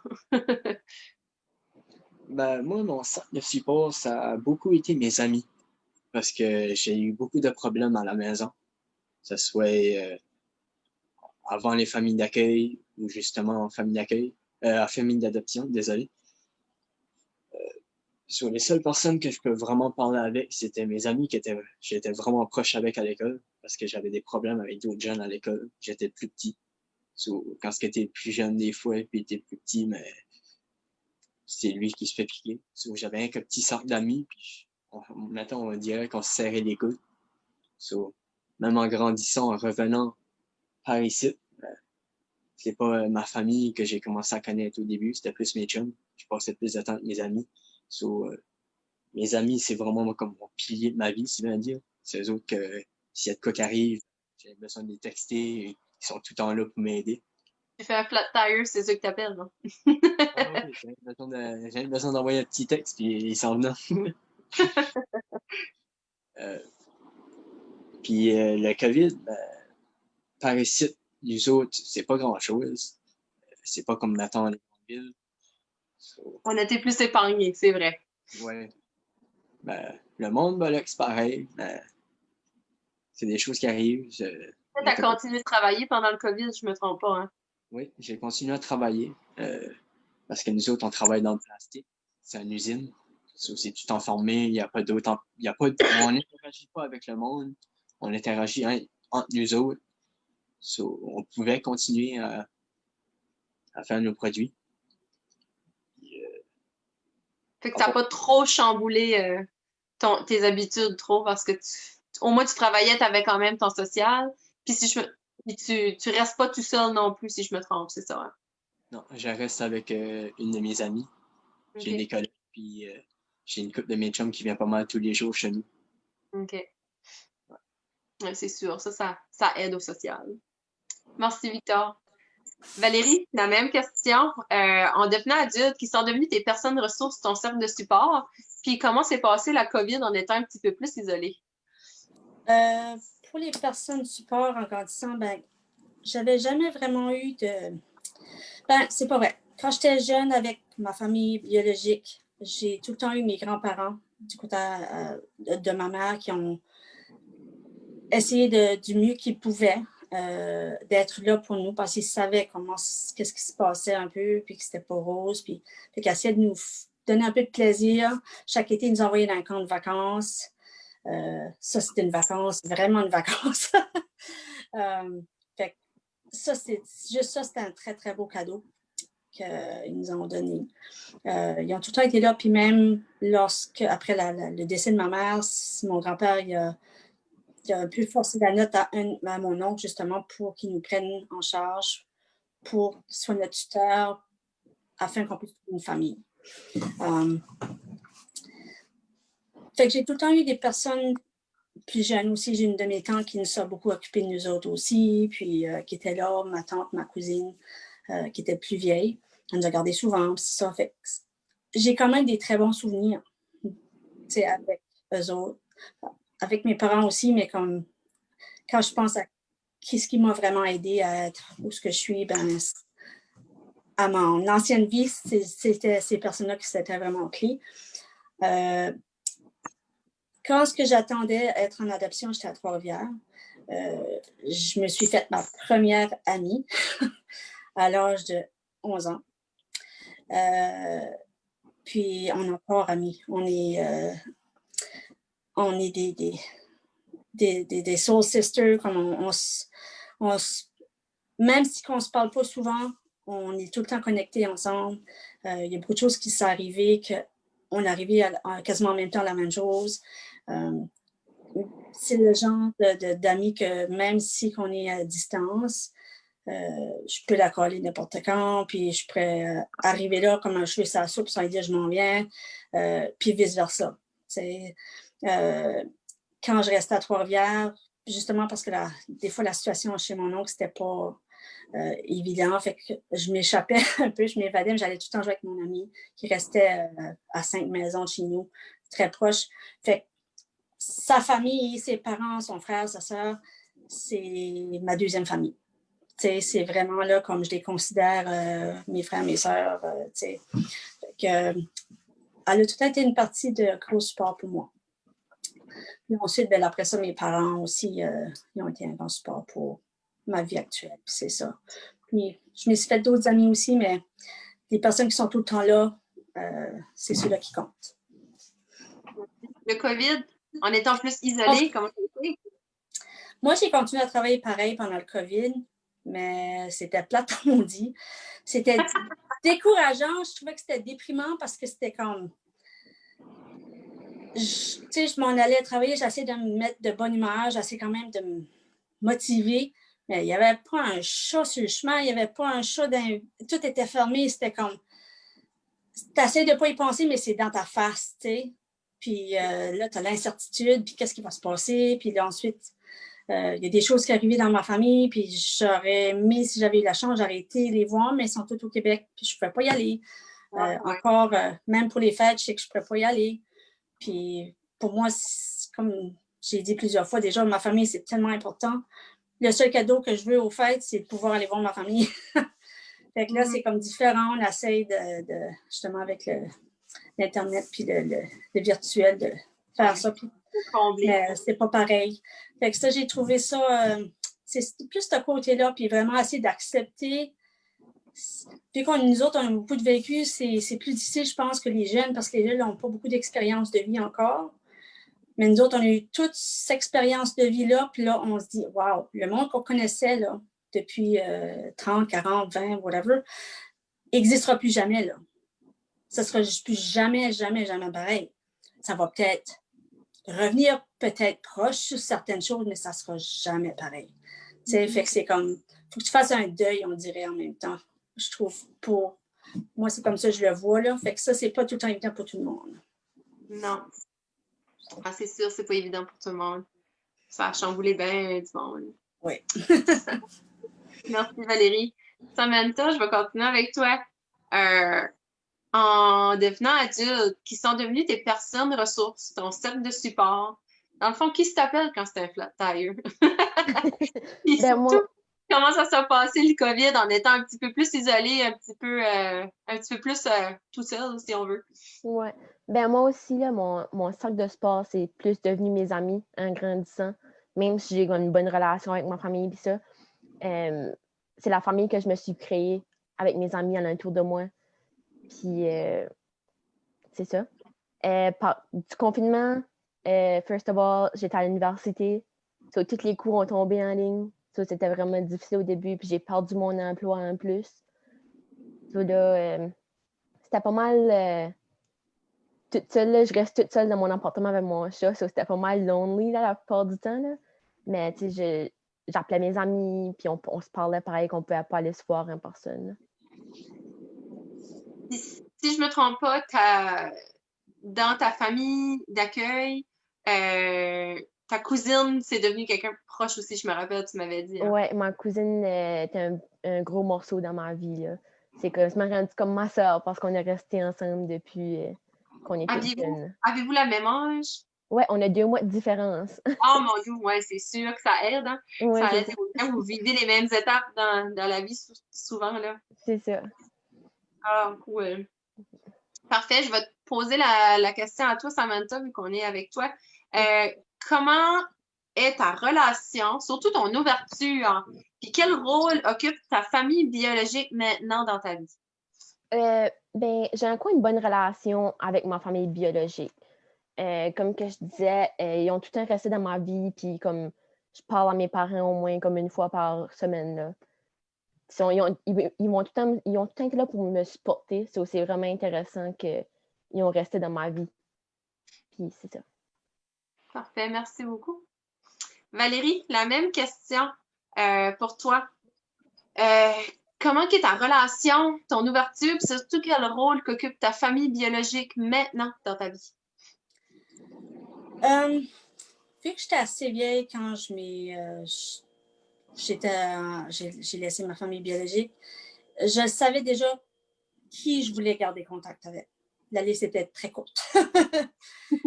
Ben, moi, mon cercle de support, ça a beaucoup été mes amis. Parce que j'ai eu beaucoup de problèmes à la maison. Que ce soit avant les familles d'accueil ou justement en famille d'accueil. En famille d'adoption, désolé. Sur les seules personnes que je peux vraiment parler avec, c'était mes amis j'étais vraiment proche avec à l'école parce que j'avais des problèmes avec d'autres jeunes à l'école. J'étais plus petit. Quand j'étais plus jeune des fois, puis j'étais plus petit, mais c'est lui qui se fait piquer. J'avais un petit cercle d'amis, puis maintenant on dirait qu'on se serrait les coudes. Même en grandissant, en revenant par ici, c'est pas ma famille que j'ai commencé à connaître au début, c'était plus mes chums. Je passais plus de temps avec mes amis. Mes amis, c'est vraiment comme mon pilier de ma vie, si bien dire. C'est eux autres que s'il y a de quoi qui arrive, j'ai besoin de les texter, ils sont tout le temps là pour m'aider. Tu fais un flat tire, c'est ça que t'appelles, non? Ah oui, j'ai besoin d'envoyer un petit texte, puis ils s'en venaient. Puis le COVID, par ici, nous autres, c'est pas grand-chose. C'est pas comme maintenant les grandes villes. On était plus épargnés, c'est vrai. Ouais. Le monde Bolex, pareil. C'est des choses qui arrivent. Tu as continué de travailler pendant le COVID, je me trompe pas, hein? Oui, j'ai continué à travailler parce que nous autres, on travaille dans le plastique. C'est une usine. C'est tout enfermé. Il n'y a pas d'autre. On n'interagit pas avec le monde. On interagit entre nous autres. On pouvait continuer à faire nos produits. Fait que t'as pas trop chamboulé tes habitudes trop parce que au moins tu travaillais, tu avais quand même ton social. Puis tu restes pas tout seul non plus si je me trompe, c'est ça, hein? Non, je reste avec une de mes amies. J'ai Ok. des collègues, puis j'ai une couple de mes chums qui vient pas mal tous les jours chez nous. OK. Ouais, c'est sûr, ça aide au social. Merci, Victor. Valérie, la même question. En devenant adulte, qui sont devenues tes personnes ressources, ton cercle de support, puis comment s'est passé la COVID en étant un petit peu plus isolée? Pour les personnes support en grandissant, ben, j'avais jamais vraiment eu de... Ben, c'est pas vrai. Quand j'étais jeune avec ma famille biologique, j'ai tout le temps eu mes grands-parents du côté de ma mère qui ont essayé du mieux qu'ils pouvaient d'être là pour nous parce qu'ils savaient qu'est-ce qui se passait un peu, puis que c'était pas rose, puis qu'ils essayaient de nous donner un peu de plaisir. Chaque été, ils nous envoyaient dans un camp de vacances. Ça, c'était une vacance, vraiment une vacance. Fait que ça, c'était un très, très beau cadeau qu'ils nous ont donné. Ils ont tout le temps été là, puis même après le décès de ma mère, mon grand-père, il a un peu forcé la note à mon oncle, justement, pour qu'il nous prenne en charge, pour qu'il soit notre tuteur, afin qu'on puisse trouver une famille. Fait que j'ai tout le temps eu des personnes plus jeunes aussi. J'ai une de mes tantes qui nous a beaucoup occupés de nous autres aussi, puis qui était là, ma tante, ma cousine, qui était plus vieille. Elle nous a gardés souvent, puis ça. Fait que j'ai quand même des très bons souvenirs, avec eux autres. Avec mes parents aussi, mais comme quand je pense à ce qui m'a vraiment aidé à être où ce que je suis, ben, à mon ancienne vie, c'était ces personnes-là qui étaient vraiment clés. Quand ce que j'attendais à être en adoption, j'étais à Trois-Rivières. Je me suis faite ma première amie à l'âge de 11 ans. Puis on est encore amis. On est des soul sisters, comme même si on ne se parle pas souvent, on est tout le temps connectés ensemble. Il y a beaucoup de choses qui sont arrivées, qu'on arrivait quasiment en même temps à la même chose. C'est le genre d'amis que même si on est à distance, je peux la coller n'importe quand, puis je pourrais arriver là comme un cheveu sur la soupe sans lui dire je m'en viens, puis vice-versa. Quand je restais à Trois-Rivières, justement parce que des fois la situation chez mon oncle, c'était pas évident, fait que je m'échappais un peu, je m'évadais, mais j'allais tout le temps jouer avec mon ami qui restait à 5 maisons de chez nous, très proche. Fait que sa famille, ses parents, son frère, sa soeur, c'est ma deuxième famille. C'est vraiment là comme je les considère, mes frères, mes sœurs. Elle a tout été une partie de gros support pour moi. Puis ensuite, ben, après ça, mes parents aussi, ils ont été un grand support pour ma vie actuelle. C'est ça. Puis, je me suis fait d'autres amis aussi, mais les personnes qui sont tout le temps là, c'est ceux-là qui comptent. Le COVID, en étant plus isolé, comment ça a été? Moi, j'ai continué à travailler pareil pendant le COVID, mais c'était plate, comme on dit. C'était décourageant. Je trouvais que c'était déprimant parce que c'était comme... je m'en allais travailler, j'essayais de me mettre de bonne humeur, j'essayais quand même de me motiver, mais il n'y avait pas un chat sur le chemin, il n'y avait pas un chat tout était fermé, c'était comme... T'essayes de ne pas y penser, mais c'est dans ta face, tu sais. Puis là, tu as l'incertitude, puis qu'est-ce qui va se passer, puis là, ensuite... il y a des choses qui arrivaient dans ma famille, puis j'aurais aimé, si j'avais eu la chance, j'aurais été les voir, mais ils sont tous au Québec, puis je ne pouvais pas y aller. Encore, même pour les fêtes, je sais que je ne pouvais pas y aller. Puis pour moi, comme j'ai dit plusieurs fois, déjà, ma famille, c'est tellement important. Le seul cadeau que je veux aux fêtes, c'est de pouvoir aller voir ma famille. Fait que là, c'est comme différent. On essaye justement, avec l'Internet puis le virtuel, de faire ça. Puis, mais c'est pas pareil. Fait que ça, j'ai trouvé ça... c'est plus ce côté-là, puis vraiment essayer d'accepter. Puis quand nous autres, on a beaucoup de vécu, c'est plus difficile, je pense, que les jeunes, parce que les jeunes n'ont pas beaucoup d'expérience de vie encore. Mais nous autres, on a eu toute cette expérience de vie-là, puis là, on se dit, wow, le monde qu'on connaissait là, depuis 30, 40, 20, whatever, n'existera plus jamais. Là. Ça ne sera plus jamais, jamais, jamais pareil. Ça va peut-être revenir peut-être proche sur certaines choses, mais ça ne sera jamais pareil. Fait que c'est comme, il faut que tu fasses un deuil, on dirait, en même temps. Je trouve, pour moi, c'est comme ça que je le vois, là. Fait que ça, c'est pas tout le temps évident pour tout le monde. Non. Ah, c'est sûr, c'est pas évident pour tout le monde. Ça a chamboulé bien du monde. Oui. Merci, Valérie. Samantha, je vais continuer avec toi. En devenant adulte, qui sont devenus tes personnes ressources, ton cercle de support. Dans le fond, qui se t'appelle quand c'est un flat tire? Puis Ben surtout, moi, comment ça s'est passé le COVID en étant un petit peu plus isolé, un petit peu plus tout seul, si on veut. ouais. Ben moi aussi, là, mon cercle de sport, c'est plus devenu mes amis en grandissant. Même si j'ai une bonne relation avec ma famille et ça. C'est la famille que je me suis créée avec mes amis alentour de moi. Puis c'est ça. Du confinement, first of all, j'étais à l'université. So, tous les cours ont tombé en ligne. So, c'était vraiment difficile au début. Puis j'ai perdu mon emploi en plus. So, là, c'était pas mal toute seule. Là, je reste toute seule dans mon appartement avec mon chat. So, c'était pas mal lonely là, la plupart du temps. Là. Mais tu sais, j'appelais mes amis. Puis on se parlait pareil qu'on pouvait pas aller se voir en personne. Là. Si je me trompe pas, dans ta famille d'accueil, ta cousine, c'est devenu quelqu'un de proche aussi, je me rappelle, tu m'avais dit. Hein? Ouais, ma cousine était un gros morceau dans ma vie. Là. C'est comme, je m'en rendu comme ma soeur parce qu'on est restés ensemble depuis qu'on est toutes jeunes. Avez-vous la même âge? Ouais, on a 2 mois de différence. Oh mon Dieu, ouais, c'est sûr que ça aide. Hein? Ouais, Ça aide quand vous vivez les mêmes étapes dans la vie souvent. Là. c'est ça. Ah, cool. Parfait, je vais te poser la question à toi, Samantha, vu qu'on est avec toi. Comment est ta relation, surtout ton ouverture, puis quel rôle occupe ta famille biologique maintenant dans ta vie? Ben, j'ai encore une bonne relation avec ma famille biologique. Comme que je disais, ils ont tout le temps resté dans ma vie, puis comme je parle à mes parents au moins comme une fois par semaine. Là. Ils ont tout le temps été là pour me supporter. C'est vraiment intéressant qu'ils ont resté dans ma vie. Puis c'est ça. Parfait, merci beaucoup. Valérie, la même question pour toi. Comment est ta relation, ton ouverture, puis surtout quel rôle qu'occupe ta famille biologique maintenant dans ta vie? Vu que j'étais assez vieille quand j'ai laissé ma famille biologique, je savais déjà qui je voulais garder contact avec. La liste était très courte.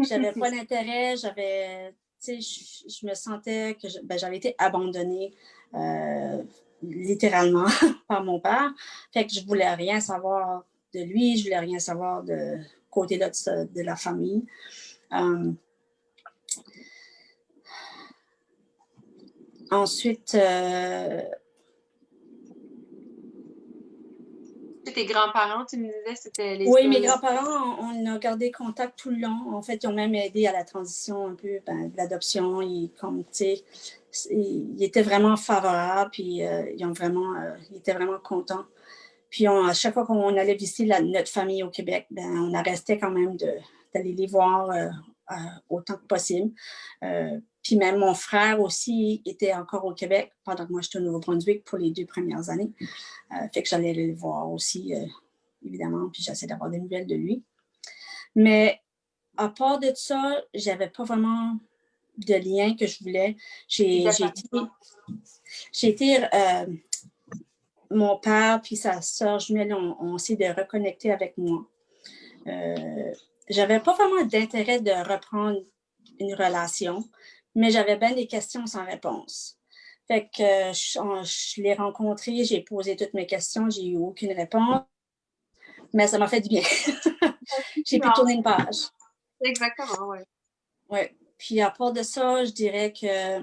J'avais pas d'intérêt, je me sentais que j'avais été abandonnée littéralement par mon père. Fait que je voulais rien savoir de lui, je voulais rien savoir de côté-là de la famille. Ensuite, Tes grands-parents, tu me disais, c'était les... Oui, mes grands-parents, on a gardé contact tout le long. En fait, ils ont même aidé à la transition un peu de l'adoption. Ils étaient vraiment favorables, puis ils étaient vraiment contents. Puis à chaque fois qu'on allait visiter notre famille au Québec, on arrêtait quand même d'aller les voir autant que possible. Puis même mon frère aussi était encore au Québec pendant que moi j'étais au Nouveau-Brunswick pour les 2 premières années. Fait que j'allais le voir aussi, évidemment, puis j'essaie d'avoir des nouvelles de lui. Mais à part de ça, j'avais pas vraiment de lien que je voulais. Mon père puis sa sœur jumelle ont essayé de reconnecter avec moi. J'avais pas vraiment d'intérêt de reprendre une relation, mais j'avais bien des questions sans réponse. Fait que je l'ai rencontré, j'ai posé toutes mes questions, j'ai eu aucune réponse, mais ça m'a fait du bien. J'ai pu tourner une page. Exactement, oui. Ouais. Puis à part de ça, je dirais que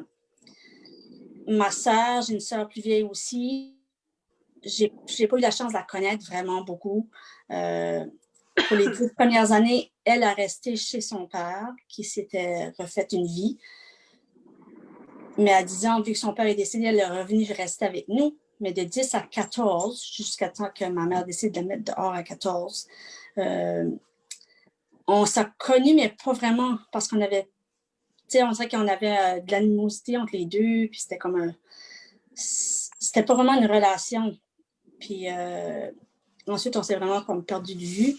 ma sœur, j'ai une sœur plus vieille aussi. J'ai pas eu la chance de la connaître vraiment beaucoup. Pour les 10 premières années, elle a resté chez son père, qui s'était refait une vie. Mais à 10 ans, vu que son père est décédé, elle est revenue rester avec nous. Mais de 10 à 14, jusqu'à temps que ma mère décide de la mettre dehors à 14, on s'est connus, mais pas vraiment, parce qu'on avait, on dirait qu'on avait de l'animosité entre les deux, puis c'était comme c'était pas vraiment une relation. Puis ensuite, on s'est vraiment comme perdu de vue.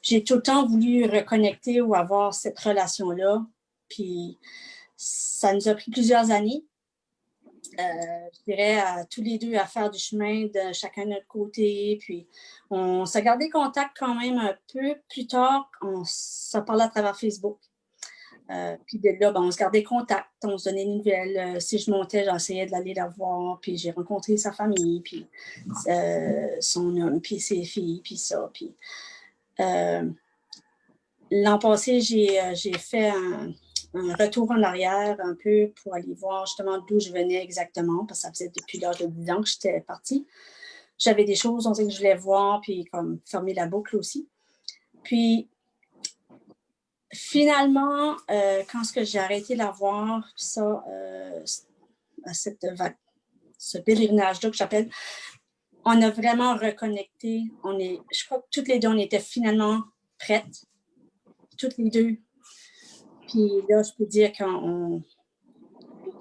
J'ai tout le temps voulu reconnecter ou avoir cette relation-là, puis ça nous a pris plusieurs années. je dirais, tous les deux à faire du chemin de chacun de notre côté. Puis, on s'est gardé contact quand même un peu plus tard. On s'est parlé à travers Facebook. Puis de là, ben, on se gardait contact, on se donnait des nouvelles. Si je montais, j'essayais d'aller la voir. Puis j'ai rencontré sa famille, puis son homme, puis ses filles, puis ça. Puis l'an passé, j'ai fait un retour en arrière un peu pour aller voir justement d'où je venais exactement, parce que ça faisait depuis l'âge de 10 ans que j'étais partie. J'avais des choses, on sait que je voulais voir, puis comme fermer la boucle aussi. Puis, finalement, quand j'ai arrêté de la voir, ça, ce pèlerinage-là que j'appelle, on a vraiment reconnecté. Je crois que toutes les deux, on était finalement prêtes, toutes les deux. Puis là, je peux dire qu'on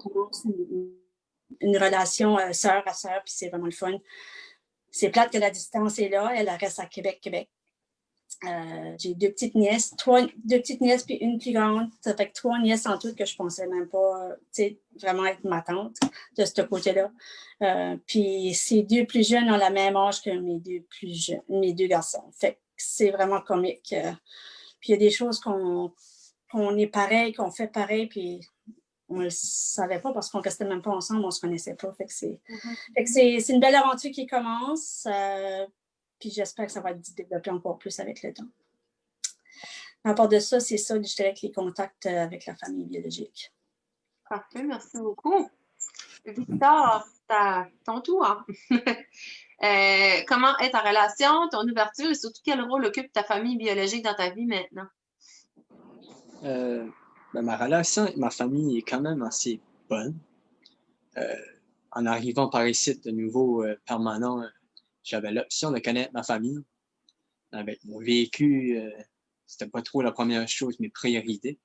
commence une relation sœur à sœur, puis c'est vraiment le fun. C'est plate que la distance est là, elle reste à Québec. J'ai deux petites nièces puis une plus grande. Ça fait que 3 nièces en tout que je pensais même pas vraiment être ma tante de ce côté-là. Puis ces 2 plus jeunes ont la même âge que mes 2 garçons. Fait que c'est vraiment comique. Puis il y a des choses qu'on est pareil, qu'on fait pareil, puis on ne le savait pas parce qu'on ne restait même pas ensemble, on ne se connaissait pas. Fait que c'est une belle aventure qui commence. Puis j'espère que ça va être développé encore plus avec le temps. À part de ça, c'est ça, je dirais, que les contacts avec la famille biologique. Parfait, merci beaucoup. Victor, ton tour. Comment est ta relation, ton ouverture et surtout quel rôle occupe ta famille biologique dans ta vie maintenant? Ma relation avec ma famille est quand même assez bonne. En arrivant par ici de nouveau permanent, j'avais l'option de connaître ma famille. Avec mon vécu, c'était pas trop la première chose, mes priorités.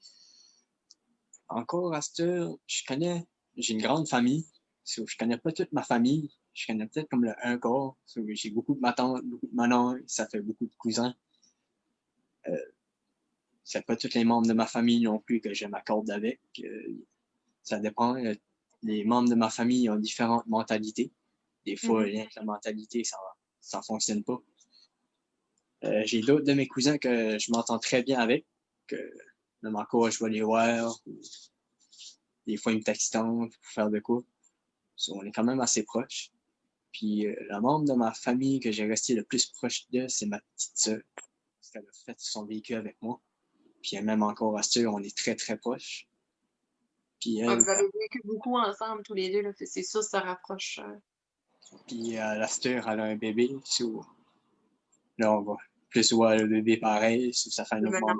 Encore à cette heure, j'ai une grande famille. Je connais pas toute ma famille. Je connais peut-être comme le un quart. J'ai beaucoup de ma tante, beaucoup de mon oncle, ça fait beaucoup de cousins. C'est pas tous les membres de ma famille non plus que je m'accorde avec. Ça dépend. Les membres de ma famille ont différentes mentalités. Des fois, rien que la mentalité, ça fonctionne pas. J'ai d'autres de mes cousins que je m'entends très bien avec. Même encore, je vais les voir. Des fois, ils me textent pour faire de quoi. On est quand même assez proches. Puis, la membre de ma famille que j'ai resté le plus proche de, c'est ma petite sœur. Parce qu'elle a fait son vécu avec moi. Puis, même encore à ce on est très, très proches. Puis, vous avez vécu beaucoup ensemble, tous les deux. Là, c'est sûr, ça rapproche. Puis, la sœur, elle a un bébé. Là, on va plus voir le bébé pareil. Ça fait un autre monde.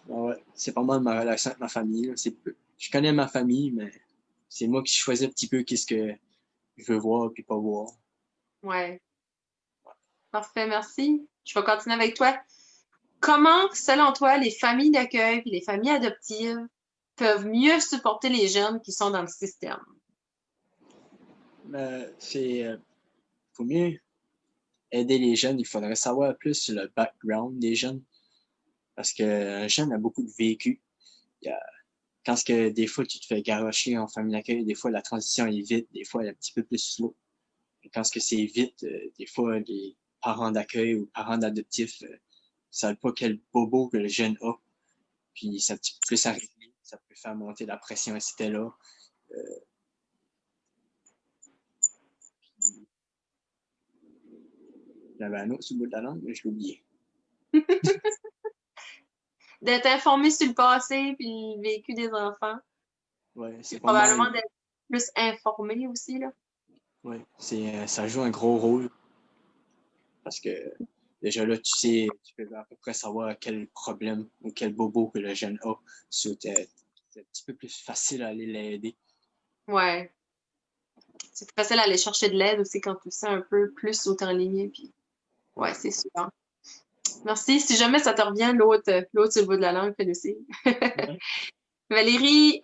Ouais, c'est pas mal ma relation avec ma famille. Là. Je connais ma famille, mais c'est moi qui choisis un petit peu qu'est-ce que je veux voir et pas voir. Ouais. Parfait, merci. Je vais continuer avec toi. Comment, selon toi, les familles d'accueil et les familles adoptives peuvent mieux supporter les jeunes qui sont dans le système? Faut mieux aider les jeunes. Il faudrait savoir plus sur le background des jeunes. Parce qu'un jeune a beaucoup de vécu. Quand des fois tu te fais garrocher en famille d'accueil, des fois la transition est vite, des fois elle est un petit peu plus slow. Et quand c'est vite, des fois les parents d'accueil ou parents d'adoptifs ne savent pas quel bobo que le jeune a. Puis c'est un petit peu plus à régler. Ça peut faire monter la pression, etc. là. J'avais un autre sur le bout de la langue, mais je l'ai oublié. D'être informé sur le passé puis le vécu des enfants. Ouais, c'est probablement d'être plus informé aussi, là. Oui, ça joue un gros rôle. Parce que déjà là, tu peux à peu près savoir quel problème ou quel bobo que le jeune a. C'est un petit peu plus facile à aller l'aider. Ouais. C'est plus facile à aller chercher de l'aide aussi quand tu sais un peu plus sauter en ligne. Puis... ouais, c'est sûr. Merci. Si jamais ça te revient, l'autre sur le bout de la langue, fais-le aussi. Valérie,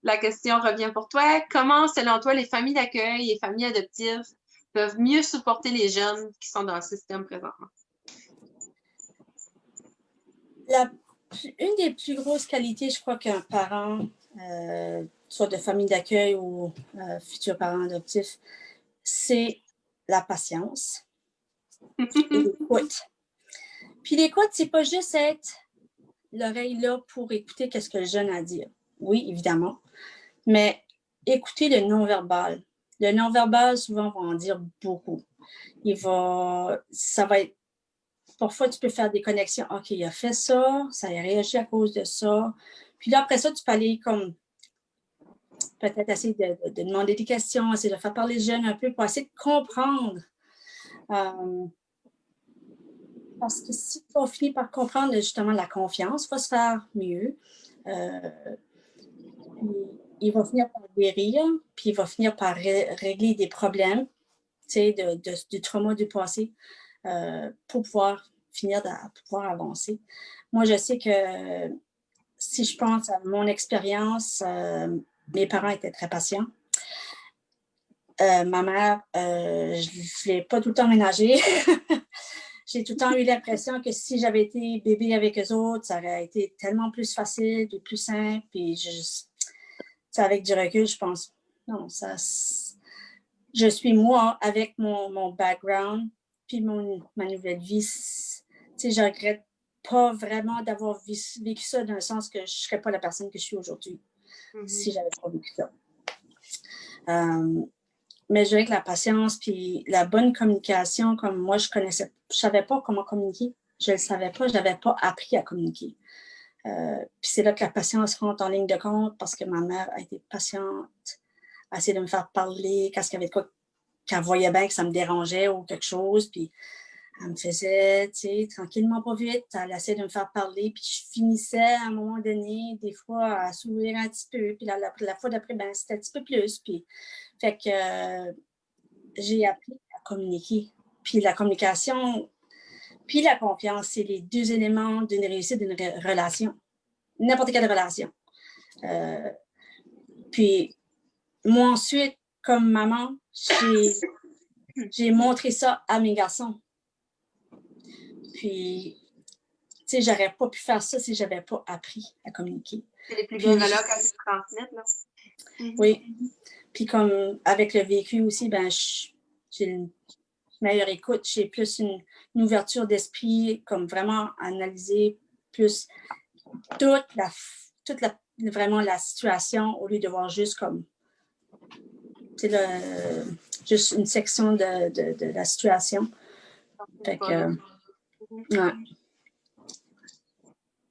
la question revient pour toi. Comment, selon toi, les familles d'accueil et les familles adoptives peuvent mieux supporter les jeunes qui sont dans le système présentement? Une des plus grosses qualités, je crois, qu'un parent soit de famille d'accueil ou futurs parents adoptifs, c'est la patience et l'écoute. Puis l'écoute, c'est pas juste être l'oreille là pour écouter qu'est-ce que le jeune a à dire. Oui, évidemment, mais écouter le non-verbal. Le non-verbal, souvent, va en dire beaucoup. Ça va être, parfois, tu peux faire des connexions. OK, il a fait ça, ça a réagi à cause de ça. Puis là, après ça, tu peux aller comme peut-être essayer de demander des questions, essayer de faire parler les jeunes un peu pour essayer de comprendre. Parce que si on finit par comprendre justement la confiance, il va se faire mieux. Il va finir par guérir, puis il va finir par régler des problèmes, tu sais, du trauma du passé pour pouvoir pouvoir avancer. Moi, je sais que si je pense à mon expérience, mes parents étaient très patients. Ma mère, je ne l'ai pas tout le temps ménagée. J'ai tout le temps eu l'impression que si j'avais été bébé avec eux autres, ça aurait été tellement plus facile et plus simple. Puis avec du recul, je pense, non, je suis moi avec mon background, puis ma nouvelle vie. Je regrette pas vraiment d'avoir vécu ça dans le sens que je ne serais pas la personne que je suis aujourd'hui si je n'avais pas vécu ça. Mais je dirais que la patience puis la bonne communication, comme moi, je ne savais pas comment communiquer. Je ne le savais pas, je n'avais pas appris à communiquer. Puis c'est là que la patience rentre en ligne de compte parce que ma mère a été patiente, a essayé de me faire parler quand il y avait de quoi qu'elle voyait bien que ça me dérangeait ou quelque chose. Puis elle me faisait, tu sais, tranquillement, pas vite. Elle essayait de me faire parler. Puis je finissais à un moment donné, des fois, à sourire un petit peu. Puis la fois d'après, ben, c'était un petit peu plus. Puis fait que j'ai appris à communiquer. Puis la communication, puis la confiance, c'est les deux éléments d'une réussite d'une relation. N'importe quelle relation. Puis moi, ensuite, comme maman, j'ai montré ça à mes garçons. Puis, tu sais, j'aurais pas pu faire ça si j'avais pas appris à communiquer. C'est les plus belles valeurs qu'elles se transmettent, là. Oui. Puis comme avec le vécu aussi, ben j'ai une meilleure écoute, j'ai plus une ouverture d'esprit, comme vraiment analyser plus vraiment la situation au lieu de voir juste comme juste une section de la situation. Fait que, ouais.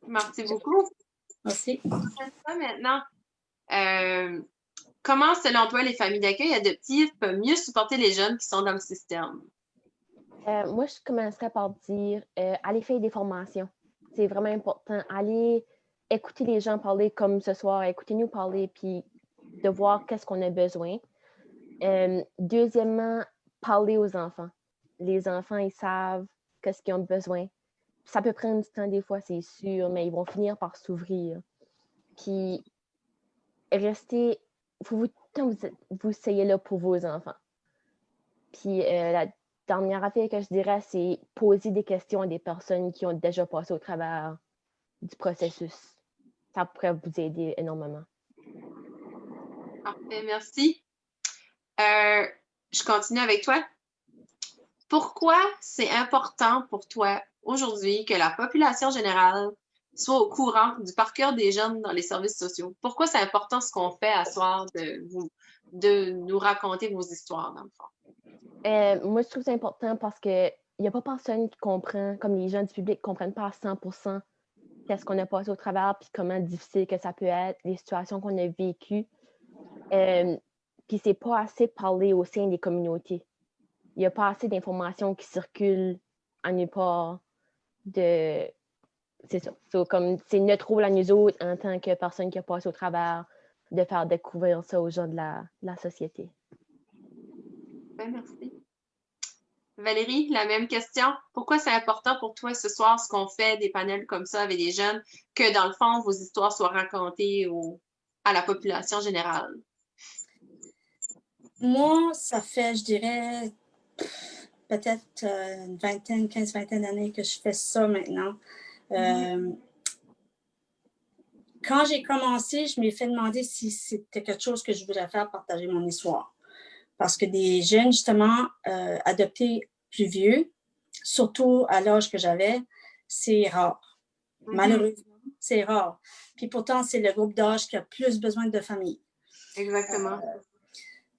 Merci beaucoup. Merci. Ça maintenant, comment, selon toi, les familles d'accueil adoptives peuvent mieux supporter les jeunes qui sont dans le système? Moi, je commencerais par dire aller faire des formations. C'est vraiment important. Aller écouter les gens parler comme ce soir, écouter-nous parler, puis de voir qu'est-ce qu'on a besoin. Deuxièmement, parler aux enfants. Les enfants, ils savent qu'est-ce qu'ils ont besoin. Ça peut prendre du temps des fois, c'est sûr, mais ils vont finir par s'ouvrir. Puis, rester, vous soyez là pour vos enfants. Puis, la dernière affaire que je dirais, c'est poser des questions à des personnes qui ont déjà passé au travers du processus. Ça pourrait vous aider énormément. Parfait, merci. Je continue avec toi. Pourquoi c'est important pour toi aujourd'hui que la population générale soit au courant du parcours des jeunes dans les services sociaux? Pourquoi c'est important ce qu'on fait à soir de nous raconter vos histoires, dans le fond? Moi, je trouve ça important parce qu'il n'y a pas personne qui comprend, comme les gens du public ne comprennent pas à 100% qu'est-ce qu'on a passé au travers, puis comment difficile que ça peut être, les situations qu'on a vécues. Puis c'est pas assez parlé au sein des communautés. Il n'y a pas assez d'informations qui circulent à nulle part. C'est ça. Comme c'est notre rôle à nous autres, en tant que personne qui a passé au travers, de faire découvrir ça aux gens de la société. Ben, merci. Valérie, la même question. Pourquoi c'est important pour toi ce soir, ce qu'on fait, des panels comme ça avec des jeunes, que dans le fond, vos histoires soient racontées à la population générale? Moi, ça fait, je dirais, peut-être une 15-20 d'années que je fais ça maintenant. quand j'ai commencé, je m'ai fait demander si c'était quelque chose que je voudrais faire, partager mon histoire. Parce que des jeunes, justement, adoptés plus vieux, surtout à l'âge que j'avais, c'est rare. Malheureusement, c'est rare. Puis pourtant, c'est le groupe d'âge qui a plus besoin de famille. Exactement.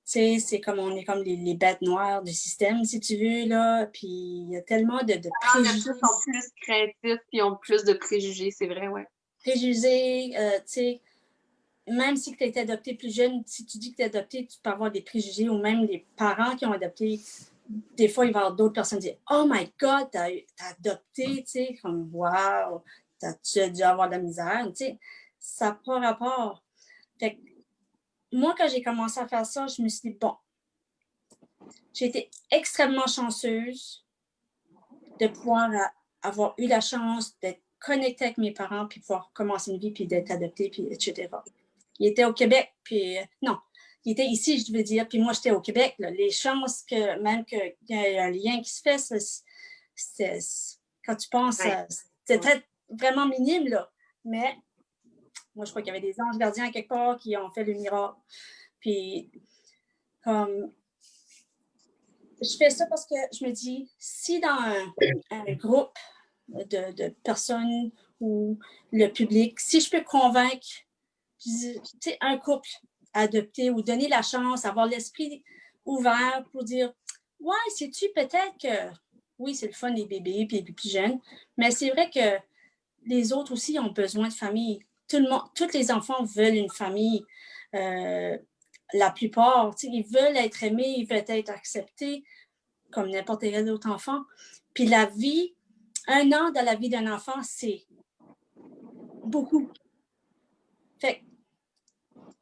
C'est comme on est comme les bêtes noires du système, si tu veux, là. Puis il y a tellement de préjugés. Les sont plus craintifs puis ont plus de préjugés, c'est vrai, ouais. Préjugés, tu sais, même si tu as été adopté plus jeune, si tu dis que tu es adopté, tu peux avoir des préjugés ou même les parents qui ont adopté. Des fois, il va y avoir d'autres personnes qui disent Oh my God, t'as adopté, tu sais, comme wow, tu as dû avoir de la misère, tu sais. Ça n'a pas rapport. Fait que, moi, quand j'ai commencé à faire ça, je me suis dit bon, j'ai été extrêmement chanceuse de pouvoir avoir eu la chance d'être connectée avec mes parents, puis pouvoir commencer une vie, puis d'être adoptée, puis etc. Il était au Québec, puis non, il était ici, je veux dire, puis moi, j'étais au Québec. Là. Les chances que même qu'il y ait un lien qui se fait, c'est quand tu penses, c'est vraiment minime, là. Mais moi, je crois qu'il y avait des anges gardiens quelque part qui ont fait le miracle. Puis, comme, je fais ça parce que je me dis, si dans un groupe de personnes ou le public, si je peux convaincre un couple adopté ou donner la chance, avoir l'esprit ouvert pour dire ouais, sais-tu peut-être que oui, c'est le fun des bébés puis les plus jeunes, mais c'est vrai que les autres aussi ont besoin de famille. Tout le monde, tous les enfants veulent une famille. La plupart, ils veulent être aimés, ils veulent être acceptés comme n'importe quel autre enfant. Puis la vie, 1 an dans la vie d'un enfant, c'est beaucoup. Fait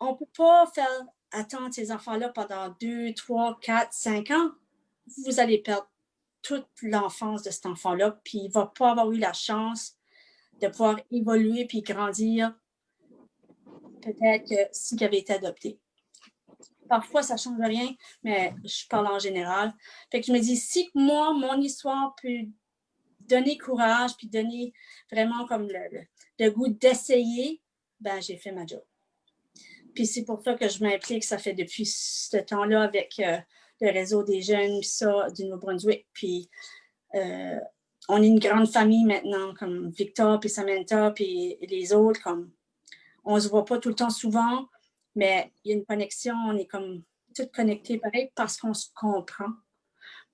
on ne peut pas faire attendre ces enfants-là pendant 2, 3, 4, 5 ans. Vous allez perdre toute l'enfance de cet enfant-là, puis il ne va pas avoir eu la chance de pouvoir évoluer puis grandir peut-être que s'il avait été adopté. Parfois, ça ne change rien, mais je parle en général. Fait que je me dis, si moi, mon histoire peut donner courage puis donner vraiment comme le goût d'essayer, ben j'ai fait ma job. Puis c'est pour ça que je m'implique, ça fait depuis ce temps-là avec le réseau des jeunes, ça, du Nouveau-Brunswick. Puis on est une grande famille maintenant, comme Victor, puis Samantha, puis les autres. Comme on ne se voit pas tout le temps souvent, mais il y a une connexion, on est comme toutes connectés pareil parce qu'on se comprend,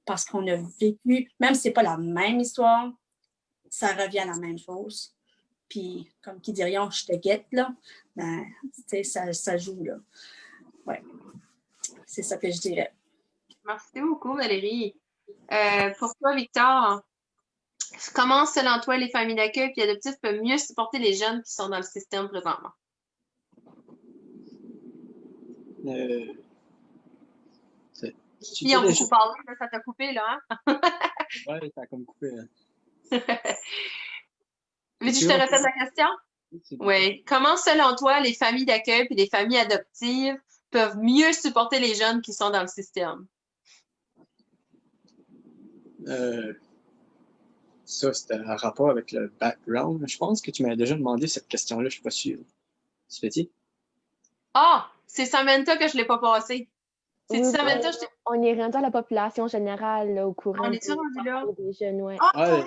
parce qu'on a vécu, même si ce n'est pas la même histoire, ça revient à la même chose. Puis, comme qui dirions, je te guette, là, ben, tu sais, ça joue, là. Ouais. C'est ça que je dirais. Merci beaucoup, Valérie. Pour toi, Victor, comment, selon toi, les familles d'accueil et adoptifs peuvent mieux supporter les jeunes qui sont dans le système présentement? Ils ont beaucoup parlé, ça t'a coupé, là, hein? Ouais, ça a comme coupé. Hein. Veux-tu que je te répète la question? Oui. Comment, selon toi, les familles d'accueil et les familles adoptives peuvent mieux supporter les jeunes qui sont dans le système? Ça, c'était un rapport avec le background. Je pense que tu m'avais déjà demandé cette question-là, je ne suis pas sûr. Tu fais-tu? Ah! C'est Samantha que je ne l'ai pas passé. C'est Oui, Samantha, on est rendu à la population générale là, au courant On est-tu rendu là? des jeunes, ouais. Ah,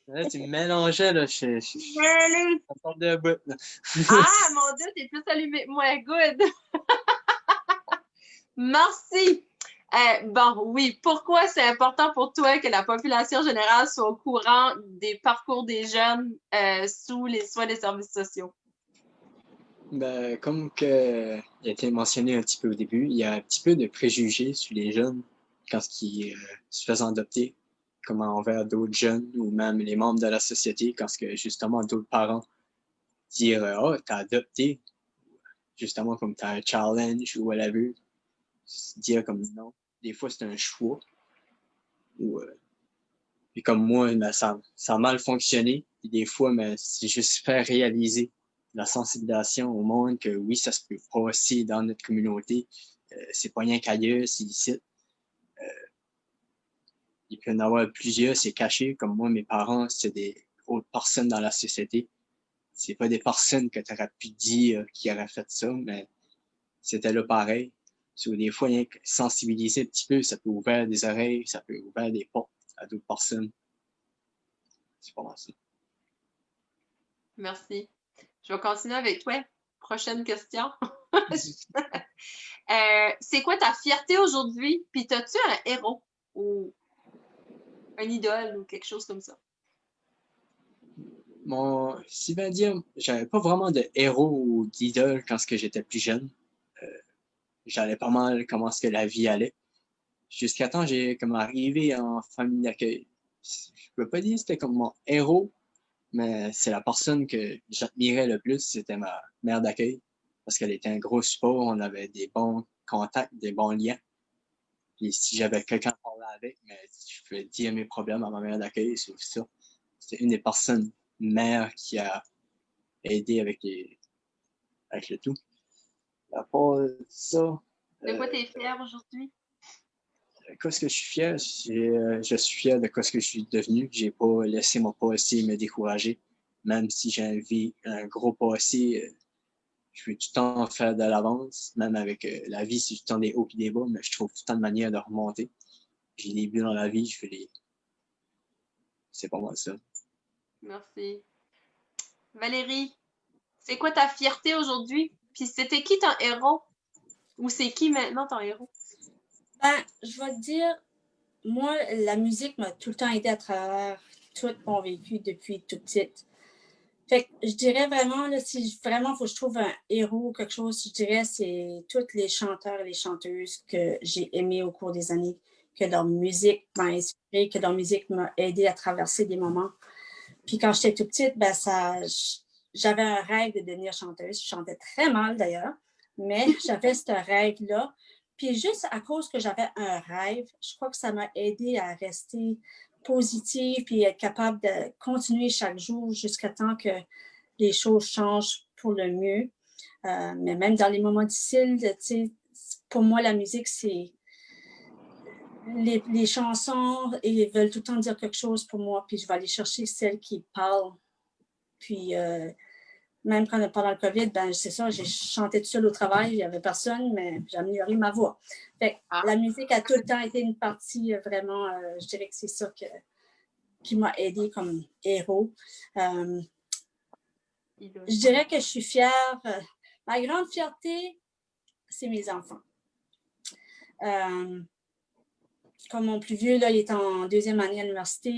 là, tu me mélangeais, là. Je sorte de bout, là. Ah, mon Dieu, t'es plus allumé que moi. Good! Merci! Bon, oui. Pourquoi c'est important pour toi que la population générale soit au courant des parcours des jeunes sous les soins des services sociaux? Ben, comme que il a été mentionné un petit peu au début, il y a un petit peu de préjugés sur les jeunes quand ils se font adopter, comme envers d'autres jeunes ou même les membres de la société, quand que justement d'autres parents disent oh, t'as adopté, justement comme t'as un challenge ou whatever, dire comme non. Des fois, c'est un choix. Ou, puis comme moi, ben, ça a mal fonctionné. Puis des fois, mais c'est juste faire réaliser la sensibilisation au monde que oui, ça se peut passer dans notre communauté. C'est pas rien qu'ailleurs, c'est ici. Il peut y en avoir plusieurs, c'est caché. Comme moi, mes parents, c'est des autres personnes dans la société. c'est pas des personnes que tu aurais pu dire qui auraient fait ça, mais c'était là pareil. So, des fois, rien que sensibiliser un petit peu, ça peut ouvrir des oreilles, ça peut ouvrir des portes à d'autres personnes. C'est pas mal ça. Merci. Je vais continuer avec toi. Prochaine question. C'est quoi ta fierté aujourd'hui? Puis t'as-tu un héros ou un idole ou quelque chose comme ça? Si bien dire, j'avais pas vraiment de héros ou d'idole quand j'étais plus jeune. J'allais pas mal comment est-ce que la vie allait. Jusqu'à temps, j'ai comme arrivé en famille d'accueil. Je peux pas dire que c'était comme mon héros, mais c'est la personne que j'admirais le plus, c'était ma mère d'accueil. Parce qu'elle était un gros support, on avait des bons contacts, des bons liens. Puis si j'avais quelqu'un à parler avec, mais je pouvais dire mes problèmes à ma mère d'accueil, c'est ça. C'était une des personnes mères qui a aidé avec le tout. À part ça, De quoi t'es fière aujourd'hui? qu'est-ce que je suis fier? Je suis fier de ce que je suis devenu. J'ai pas laissé mon passé me décourager. Même si j'ai un gros passé, je veux tout le temps faire de l'avance. Même avec la vie, c'est tout le temps des hauts et des bas, mais je trouve tout le temps de manière de remonter. J'ai des buts dans la vie, c'est pas moi ça. Merci. Valérie, c'est quoi ta fierté aujourd'hui? Puis c'était qui ton héros? Ou c'est qui maintenant ton héros? Ben, je vais te dire, moi, la musique m'a tout le temps aidé à travers tout mon vécu depuis toute petite. Fait que je dirais vraiment, là, si vraiment faut que je trouve un héros ou quelque chose, je dirais c'est tous les chanteurs et les chanteuses que j'ai aimés au cours des années, que leur musique m'a inspiré, que leur musique m'a aidé à traverser des moments. Puis quand j'étais toute petite, ben j'avais un rêve de devenir chanteuse. Je chantais très mal d'ailleurs, mais j'avais ce rêve-là. Puis juste à cause que j'avais un rêve, je crois que ça m'a aidé à rester positive puis être capable de continuer chaque jour jusqu'à temps que les choses changent pour le mieux. Mais même dans les moments difficiles, tu sais, pour moi, la musique, c'est les chansons, ils veulent tout le temps dire quelque chose pour moi, puis je vais aller chercher celles qui parlent. Puis même pendant le COVID, ben c'est ça, j'ai chanté toute seule au travail, il n'y avait personne, mais j'ai amélioré ma voix. Fait que la musique a tout le temps été une partie vraiment, je dirais que c'est ça qui m'a aidée comme héros. Je dirais que je suis fière. Ma grande fierté, c'est mes enfants. Comme mon plus vieux, là, il est en 2e année à l'université,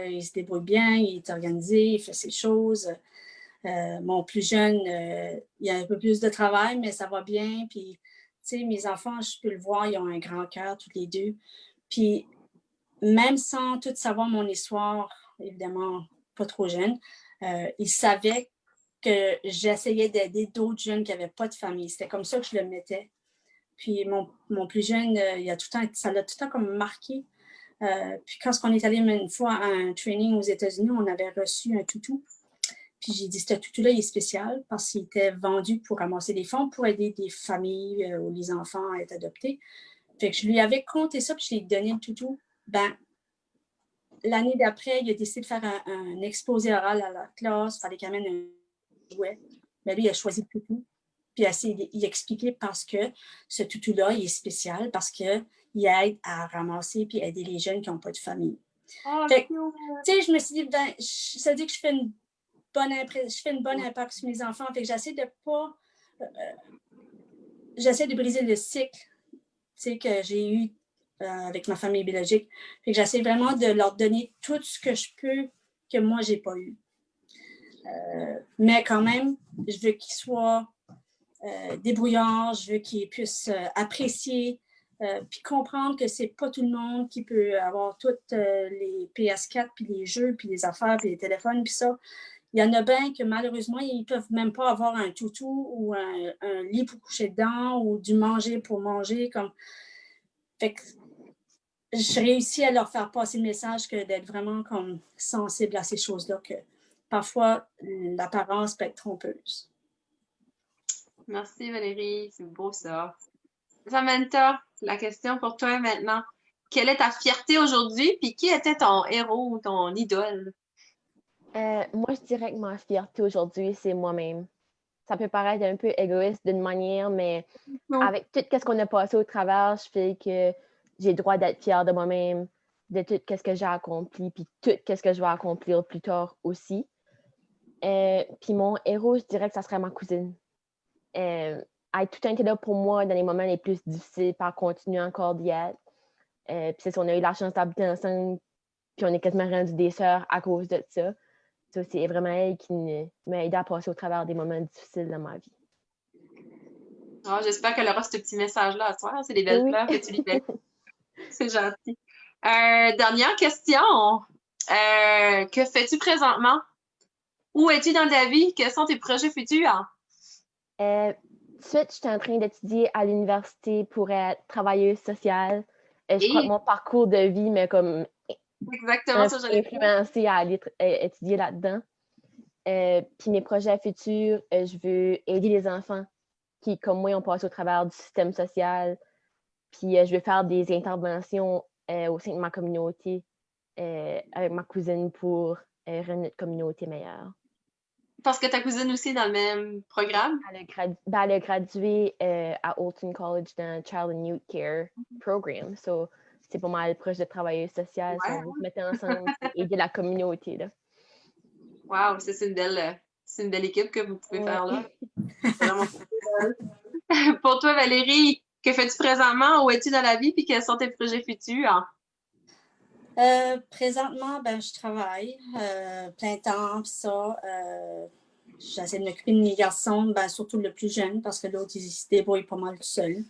il se débrouille bien, il est organisé, il fait ses choses. Mon plus jeune, il a un peu plus de travail, mais ça va bien. Puis, tu sais, mes enfants, je peux le voir, ils ont un grand cœur, tous les deux. Puis, même sans tout savoir mon histoire, évidemment, pas trop jeune, ils savaient que j'essayais d'aider d'autres jeunes qui n'avaient pas de famille. C'était comme ça que je le mettais. Puis mon plus jeune, ça l'a tout le temps comme marqué. Puis quand on est allé une fois à un training aux États-Unis, on avait reçu un toutou. Puis j'ai dit, ce toutou-là, il est spécial parce qu'il était vendu pour ramasser des fonds pour aider des familles où les enfants à être adoptés. Fait que je lui avais compté ça, puis je lui ai donné le toutou. Ben, l'année d'après, il a décidé de faire un exposé oral à la classe. Il fallait qu'il amène un jouet. Mais lui, il a choisi le toutou. Puis il expliquait parce que ce toutou-là, il est spécial, parce qu'il aide à ramasser puis aider les jeunes qui n'ont pas de famille. Oh, fait, je me suis dit, ben, ça veut dire que je fais une bonne impact sur mes enfants. Fait que j'essaie de briser le cycle que j'ai eu avec ma famille biologique. Fait que j'essaie vraiment de leur donner tout ce que je peux que moi, je n'ai pas eu. Mais quand même, je veux qu'ils soient débrouillards, je veux qu'ils puissent apprécier puis comprendre que c'est pas tout le monde qui peut avoir toutes les PS4 puis les jeux puis les affaires puis les téléphones puis ça. Il y en a bien que malheureusement, ils ne peuvent même pas avoir un toutou ou un lit pour coucher dedans ou du manger pour manger. Fait que je réussis à leur faire passer le message que d'être vraiment comme sensible à ces choses-là, que parfois l'apparence peut être trompeuse. Merci Valérie, c'est beau ça. Samantha, la question pour toi maintenant. Quelle est ta fierté aujourd'hui? Puis qui était ton héros ou ton idole? Moi, je dirais que ma fierté aujourd'hui, c'est moi-même. Ça peut paraître un peu égoïste d'une manière, mais avec tout ce qu'on a passé au travers, je fais que j'ai le droit d'être fière de moi-même, de tout ce que j'ai accompli, puis tout ce que je vais accomplir plus tard aussi. Puis mon héros, je dirais que ça serait ma cousine. Elle a tout été là pour moi dans les moments les plus difficiles, puis elle continue encore d'y être. Puis c'est ça, on a eu la chance d'habiter ensemble, puis on est quasiment rendus des sœurs à cause de ça. Ça, c'est vraiment elle qui m'a aidé à passer au travers des moments difficiles dans ma vie. Ah, j'espère qu'elle aura ce petit message-là à soir. C'est des belles Oui. fleurs que tu lui fais. C'est gentil. Dernière question. Que fais-tu présentement? Où es-tu dans ta vie? Quels sont tes projets futurs? Tout de suite, je suis en train d'étudier à l'université pour être travailleuse sociale. Je crois que mon parcours de vie m'a comme Exactement ça, j'allais dire. influencé à aller étudier là-dedans. Puis mes projets futurs, je veux aider les enfants qui, comme moi, ont passé au travers du système social. Puis je veux faire des interventions au sein de ma communauté avec ma cousine pour rendre notre communauté meilleure. Parce que ta cousine aussi est dans le même programme? Elle a gradué à Alton College dans le Child and Youth Care Program. So, c'est pas mal proche de travailleuse sociale. Ouais. Si on veut se mettre ensemble et aider la communauté. Là. Wow, ça, c'est une belle équipe que vous pouvez faire là. Vraiment. Pour toi, Valérie, que fais-tu présentement? Où es-tu dans la vie? Puis quels sont tes projets futurs? Présentement, je travaille plein temps, puis ça. J'essaie de m'occuper de mes garçons, surtout le plus jeune, parce que l'autre, il se débrouille pas mal tout seul.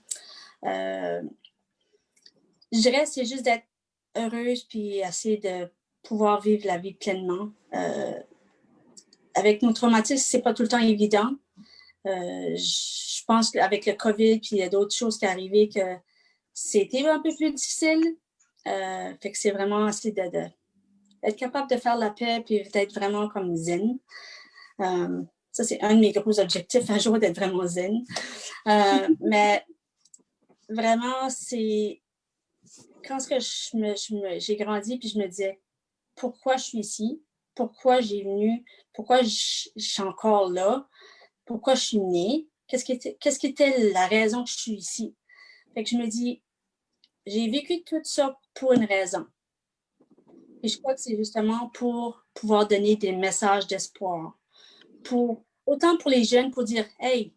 Je dirais, c'est juste d'être heureuse, puis essayer de pouvoir vivre la vie pleinement. Avec nos traumatismes, c'est pas tout le temps évident. Je pense qu'avec le COVID, puis il y a d'autres choses qui arrivaient que c'était un peu plus difficile. Fait que c'est vraiment essayer d'être capable de faire la paix, puis d'être vraiment comme zen. Ça, c'est un de mes gros objectifs, un jour d'être vraiment zen. Mais vraiment, c'est quand j'ai grandi, puis je me disais, pourquoi je suis ici? Pourquoi j'ai venu? Pourquoi je suis encore là? Pourquoi je suis née? Qu'est-ce qui était la raison que je suis ici? Fait que je me dis, j'ai vécu tout ça pour une raison. Et je crois que c'est justement pour pouvoir donner des messages d'espoir. Autant pour les jeunes, pour dire, hey,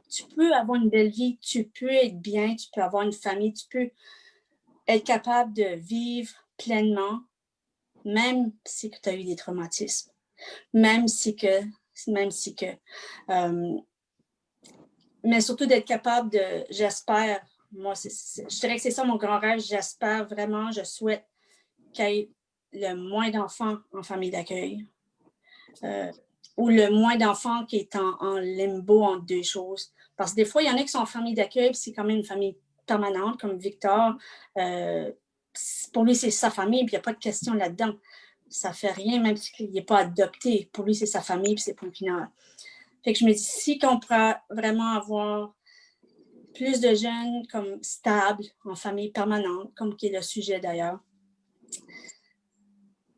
tu peux avoir une belle vie, tu peux être bien, tu peux avoir une famille, tu peux être capable de vivre pleinement, même si tu as eu des traumatismes, même si que mais surtout d'être capable j'espère, moi, je dirais que c'est ça mon grand rêve, j'espère vraiment, je souhaite qu'il y ait le moins d'enfants en famille d'accueil ou le moins d'enfants qui est en limbo entre deux choses. Parce que des fois, il y en a qui sont en famille d'accueil, puis c'est quand même une famille permanente, comme Victor. Pour lui, c'est sa famille, puis il n'y a pas de question là-dedans. Ça ne fait rien, même s'il n'est pas adopté. Pour lui, c'est sa famille, puis c'est point final. Fait que je me dis, si on pourrait vraiment avoir plus de jeunes comme stables, en famille permanente, comme qui est le sujet d'ailleurs.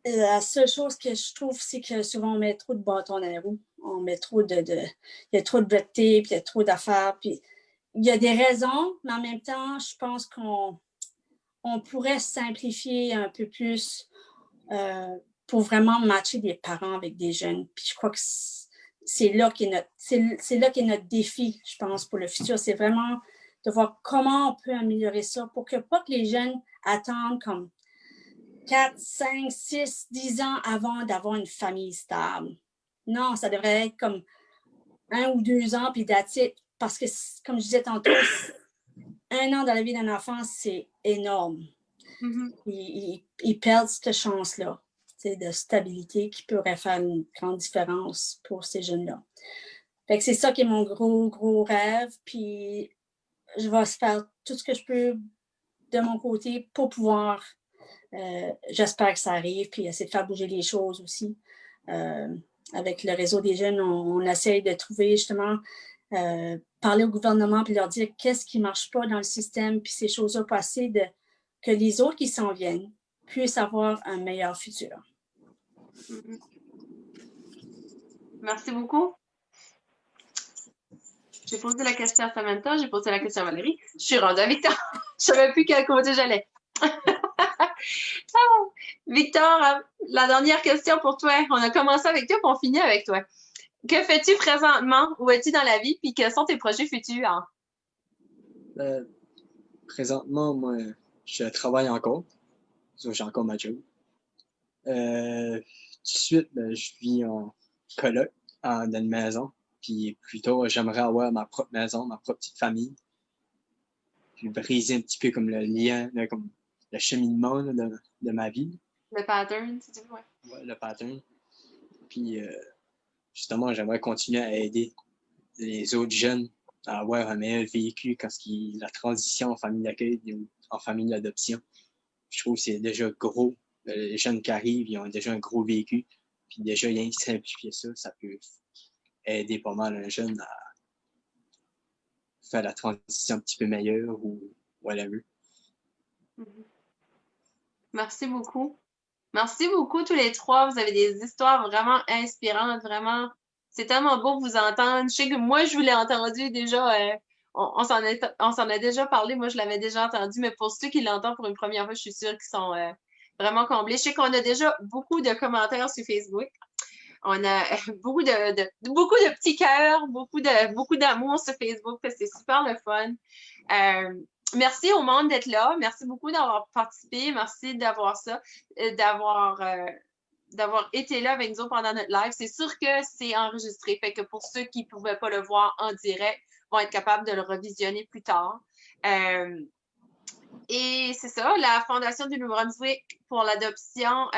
La seule chose que je trouve, c'est que souvent on met trop de bâtons dans les roues. On met trop il y a trop de red tape, il y a trop d'affaires. Puis il y a des raisons, mais en même temps, je pense qu'on pourrait simplifier un peu plus pour vraiment matcher des parents avec des jeunes. Puis je crois que c'est là qu'est notre défi, je pense, pour le futur. C'est vraiment de voir comment on peut améliorer ça pour que pas que les jeunes attendent comme 4, 5, 6, 10 ans avant d'avoir une famille stable. Non, ça devrait être comme 1 ou 2 ans, puis that's it. Parce que, comme je disais tantôt, 1 an dans la vie d'un enfant, c'est énorme. Mm-hmm. Ils perdent cette chance-là de stabilité qui pourrait faire une grande différence pour ces jeunes-là. Fait que c'est ça qui est mon gros rêve. Puis je vais faire tout ce que je peux de mon côté pour pouvoir, j'espère que ça arrive, puis essayer de faire bouger les choses aussi. Avec le réseau des jeunes, on essaie de trouver justement, parler au gouvernement puis leur dire qu'est-ce qui ne marche pas dans le système, puis ces choses-là passées, que les autres qui s'en viennent puissent avoir un meilleur futur. Merci beaucoup. J'ai posé la question à Samantha, j'ai posé la question à Valérie. Je suis rendue à Victor. Je savais plus quel côté j'allais. Victor, la dernière question pour toi. On a commencé avec toi, puis on finit avec toi. Que fais-tu présentement? Où es-tu dans la vie? Puis quels sont tes projets futurs? Présentement, moi, je travaille encore. J'ai encore ma job. Tout de suite, je vis en coloc dans une maison. Puis plus tard, j'aimerais avoir ma propre maison, ma propre petite famille. Puis briser un petit peu comme le lien, comme le cheminement là, de ma vie. Le pattern, si tu veux, ouais. Ouais, le pattern. Puis justement, j'aimerais continuer à aider les autres jeunes à avoir un meilleur vécu quand la transition en famille d'accueil ou en famille d'adoption. Je trouve que c'est déjà gros. Les jeunes qui arrivent, ils ont déjà un gros vécu. Puis déjà, rien que simplifier ça, ça peut aider pas mal un jeune à faire la transition un petit peu meilleure ou whatever. Merci beaucoup. Merci beaucoup tous les trois. Vous avez des histoires vraiment inspirantes, vraiment. C'est tellement beau de vous entendre. Je sais que moi, je vous l'ai entendu déjà. On s'en a déjà parlé. Moi, je l'avais déjà entendu. Mais pour ceux qui l'entendent pour une première fois, je suis sûre qu'ils sont vraiment comblés. Je sais qu'on a déjà beaucoup de commentaires sur Facebook. On a beaucoup de petits cœurs, beaucoup d'amour sur Facebook. C'est super le fun. Merci au monde d'être là. Merci beaucoup d'avoir participé. Merci d'avoir d'avoir été là avec nous pendant notre live. C'est sûr que c'est enregistré. Fait que pour ceux qui ne pouvaient pas le voir en direct, vont être capables de le revisionner plus tard. Et c'est ça, la Fondation du Nouveau-Brunswick pour l'adoption,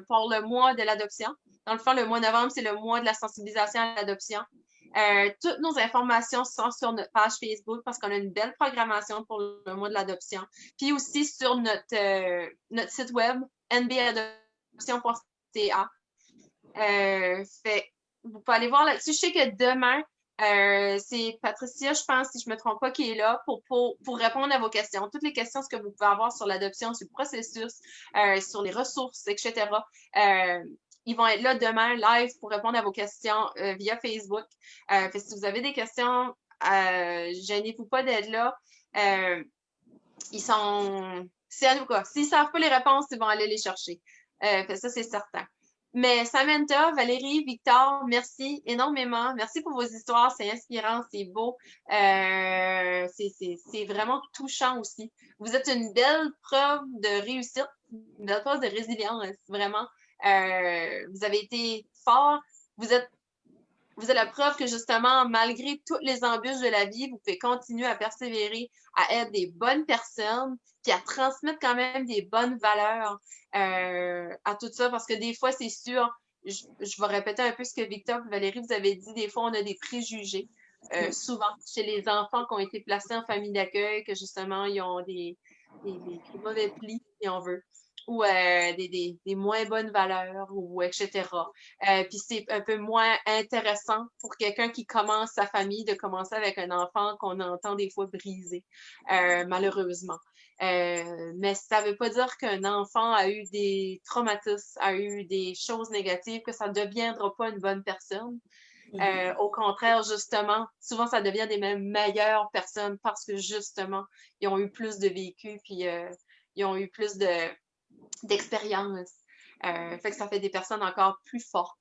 pour le mois de l'adoption. Dans le fond, le mois de novembre, c'est le mois de la sensibilisation à l'adoption. Toutes nos informations sont sur notre page Facebook parce qu'on a une belle programmation pour le mois de l'adoption. Puis aussi sur notre site web, nbadoption.ca. Fait, vous pouvez aller voir là-dessus. Je sais que demain, c'est Patricia, je pense, si je ne me trompe pas, qui est là pour répondre à vos questions. Toutes les questions que vous pouvez avoir sur l'adoption, sur le processus, sur les ressources, etc. Ils vont être là demain live pour répondre à vos questions via Facebook. Si vous avez des questions, gênez-vous pas d'être là. S'ils ne savent pas les réponses, ils vont aller les chercher. Ça, c'est certain. Mais Samantha, Valérie, Victor, merci énormément. Merci pour vos histoires. C'est inspirant, c'est beau. C'est vraiment touchant aussi. Vous êtes une belle preuve de réussite, une belle preuve de résilience, vraiment. Vous avez été fort. Vous êtes la preuve que justement, malgré toutes les embûches de la vie, vous pouvez continuer à persévérer, à être des bonnes personnes, puis à transmettre quand même des bonnes valeurs à tout ça, parce que des fois, c'est sûr, je vais répéter un peu ce que Victor et Valérie vous avez dit, des fois, on a des préjugés, souvent, chez les enfants qui ont été placés en famille d'accueil, que justement, ils ont des mauvais plis, si on veut, ou des moins bonnes valeurs, ou etc. Puis c'est un peu moins intéressant pour quelqu'un qui commence sa famille de commencer avec un enfant qu'on entend des fois briser, malheureusement. Mais ça ne veut pas dire qu'un enfant a eu des traumatismes, a eu des choses négatives, que ça ne deviendra pas une bonne personne. Au contraire, justement, souvent, ça devient des même meilleures personnes parce que, justement, ils ont eu plus de vécu, puis ils ont eu plus d'expérience. Fait que ça fait des personnes encore plus fortes.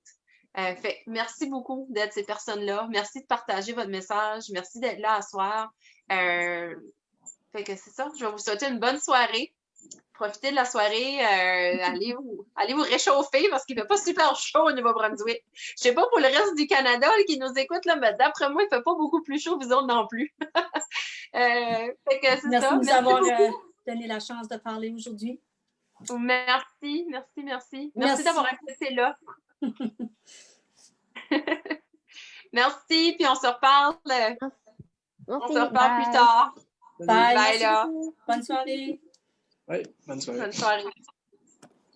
Fait merci beaucoup d'être ces personnes-là. Merci de partager votre message. Merci d'être là à soir. Fait que c'est ça. Je vais vous souhaiter une bonne soirée. Profitez de la soirée. Allez vous réchauffer parce qu'il ne fait pas super chaud au Nouveau-Brunswick. Je sais pas pour le reste du Canada qui nous écoute, là, mais d'après moi, il ne fait pas beaucoup plus chaud, vous autres non plus. Fait que c'est merci ça. de nous avoir donné la chance de parler aujourd'hui. Merci. Merci d'avoir accepté là. Merci, puis on se reparle. On se reparle plus tard. Bye. Bye là. Bonne soirée. Oui, bonne soirée. Bonne soirée.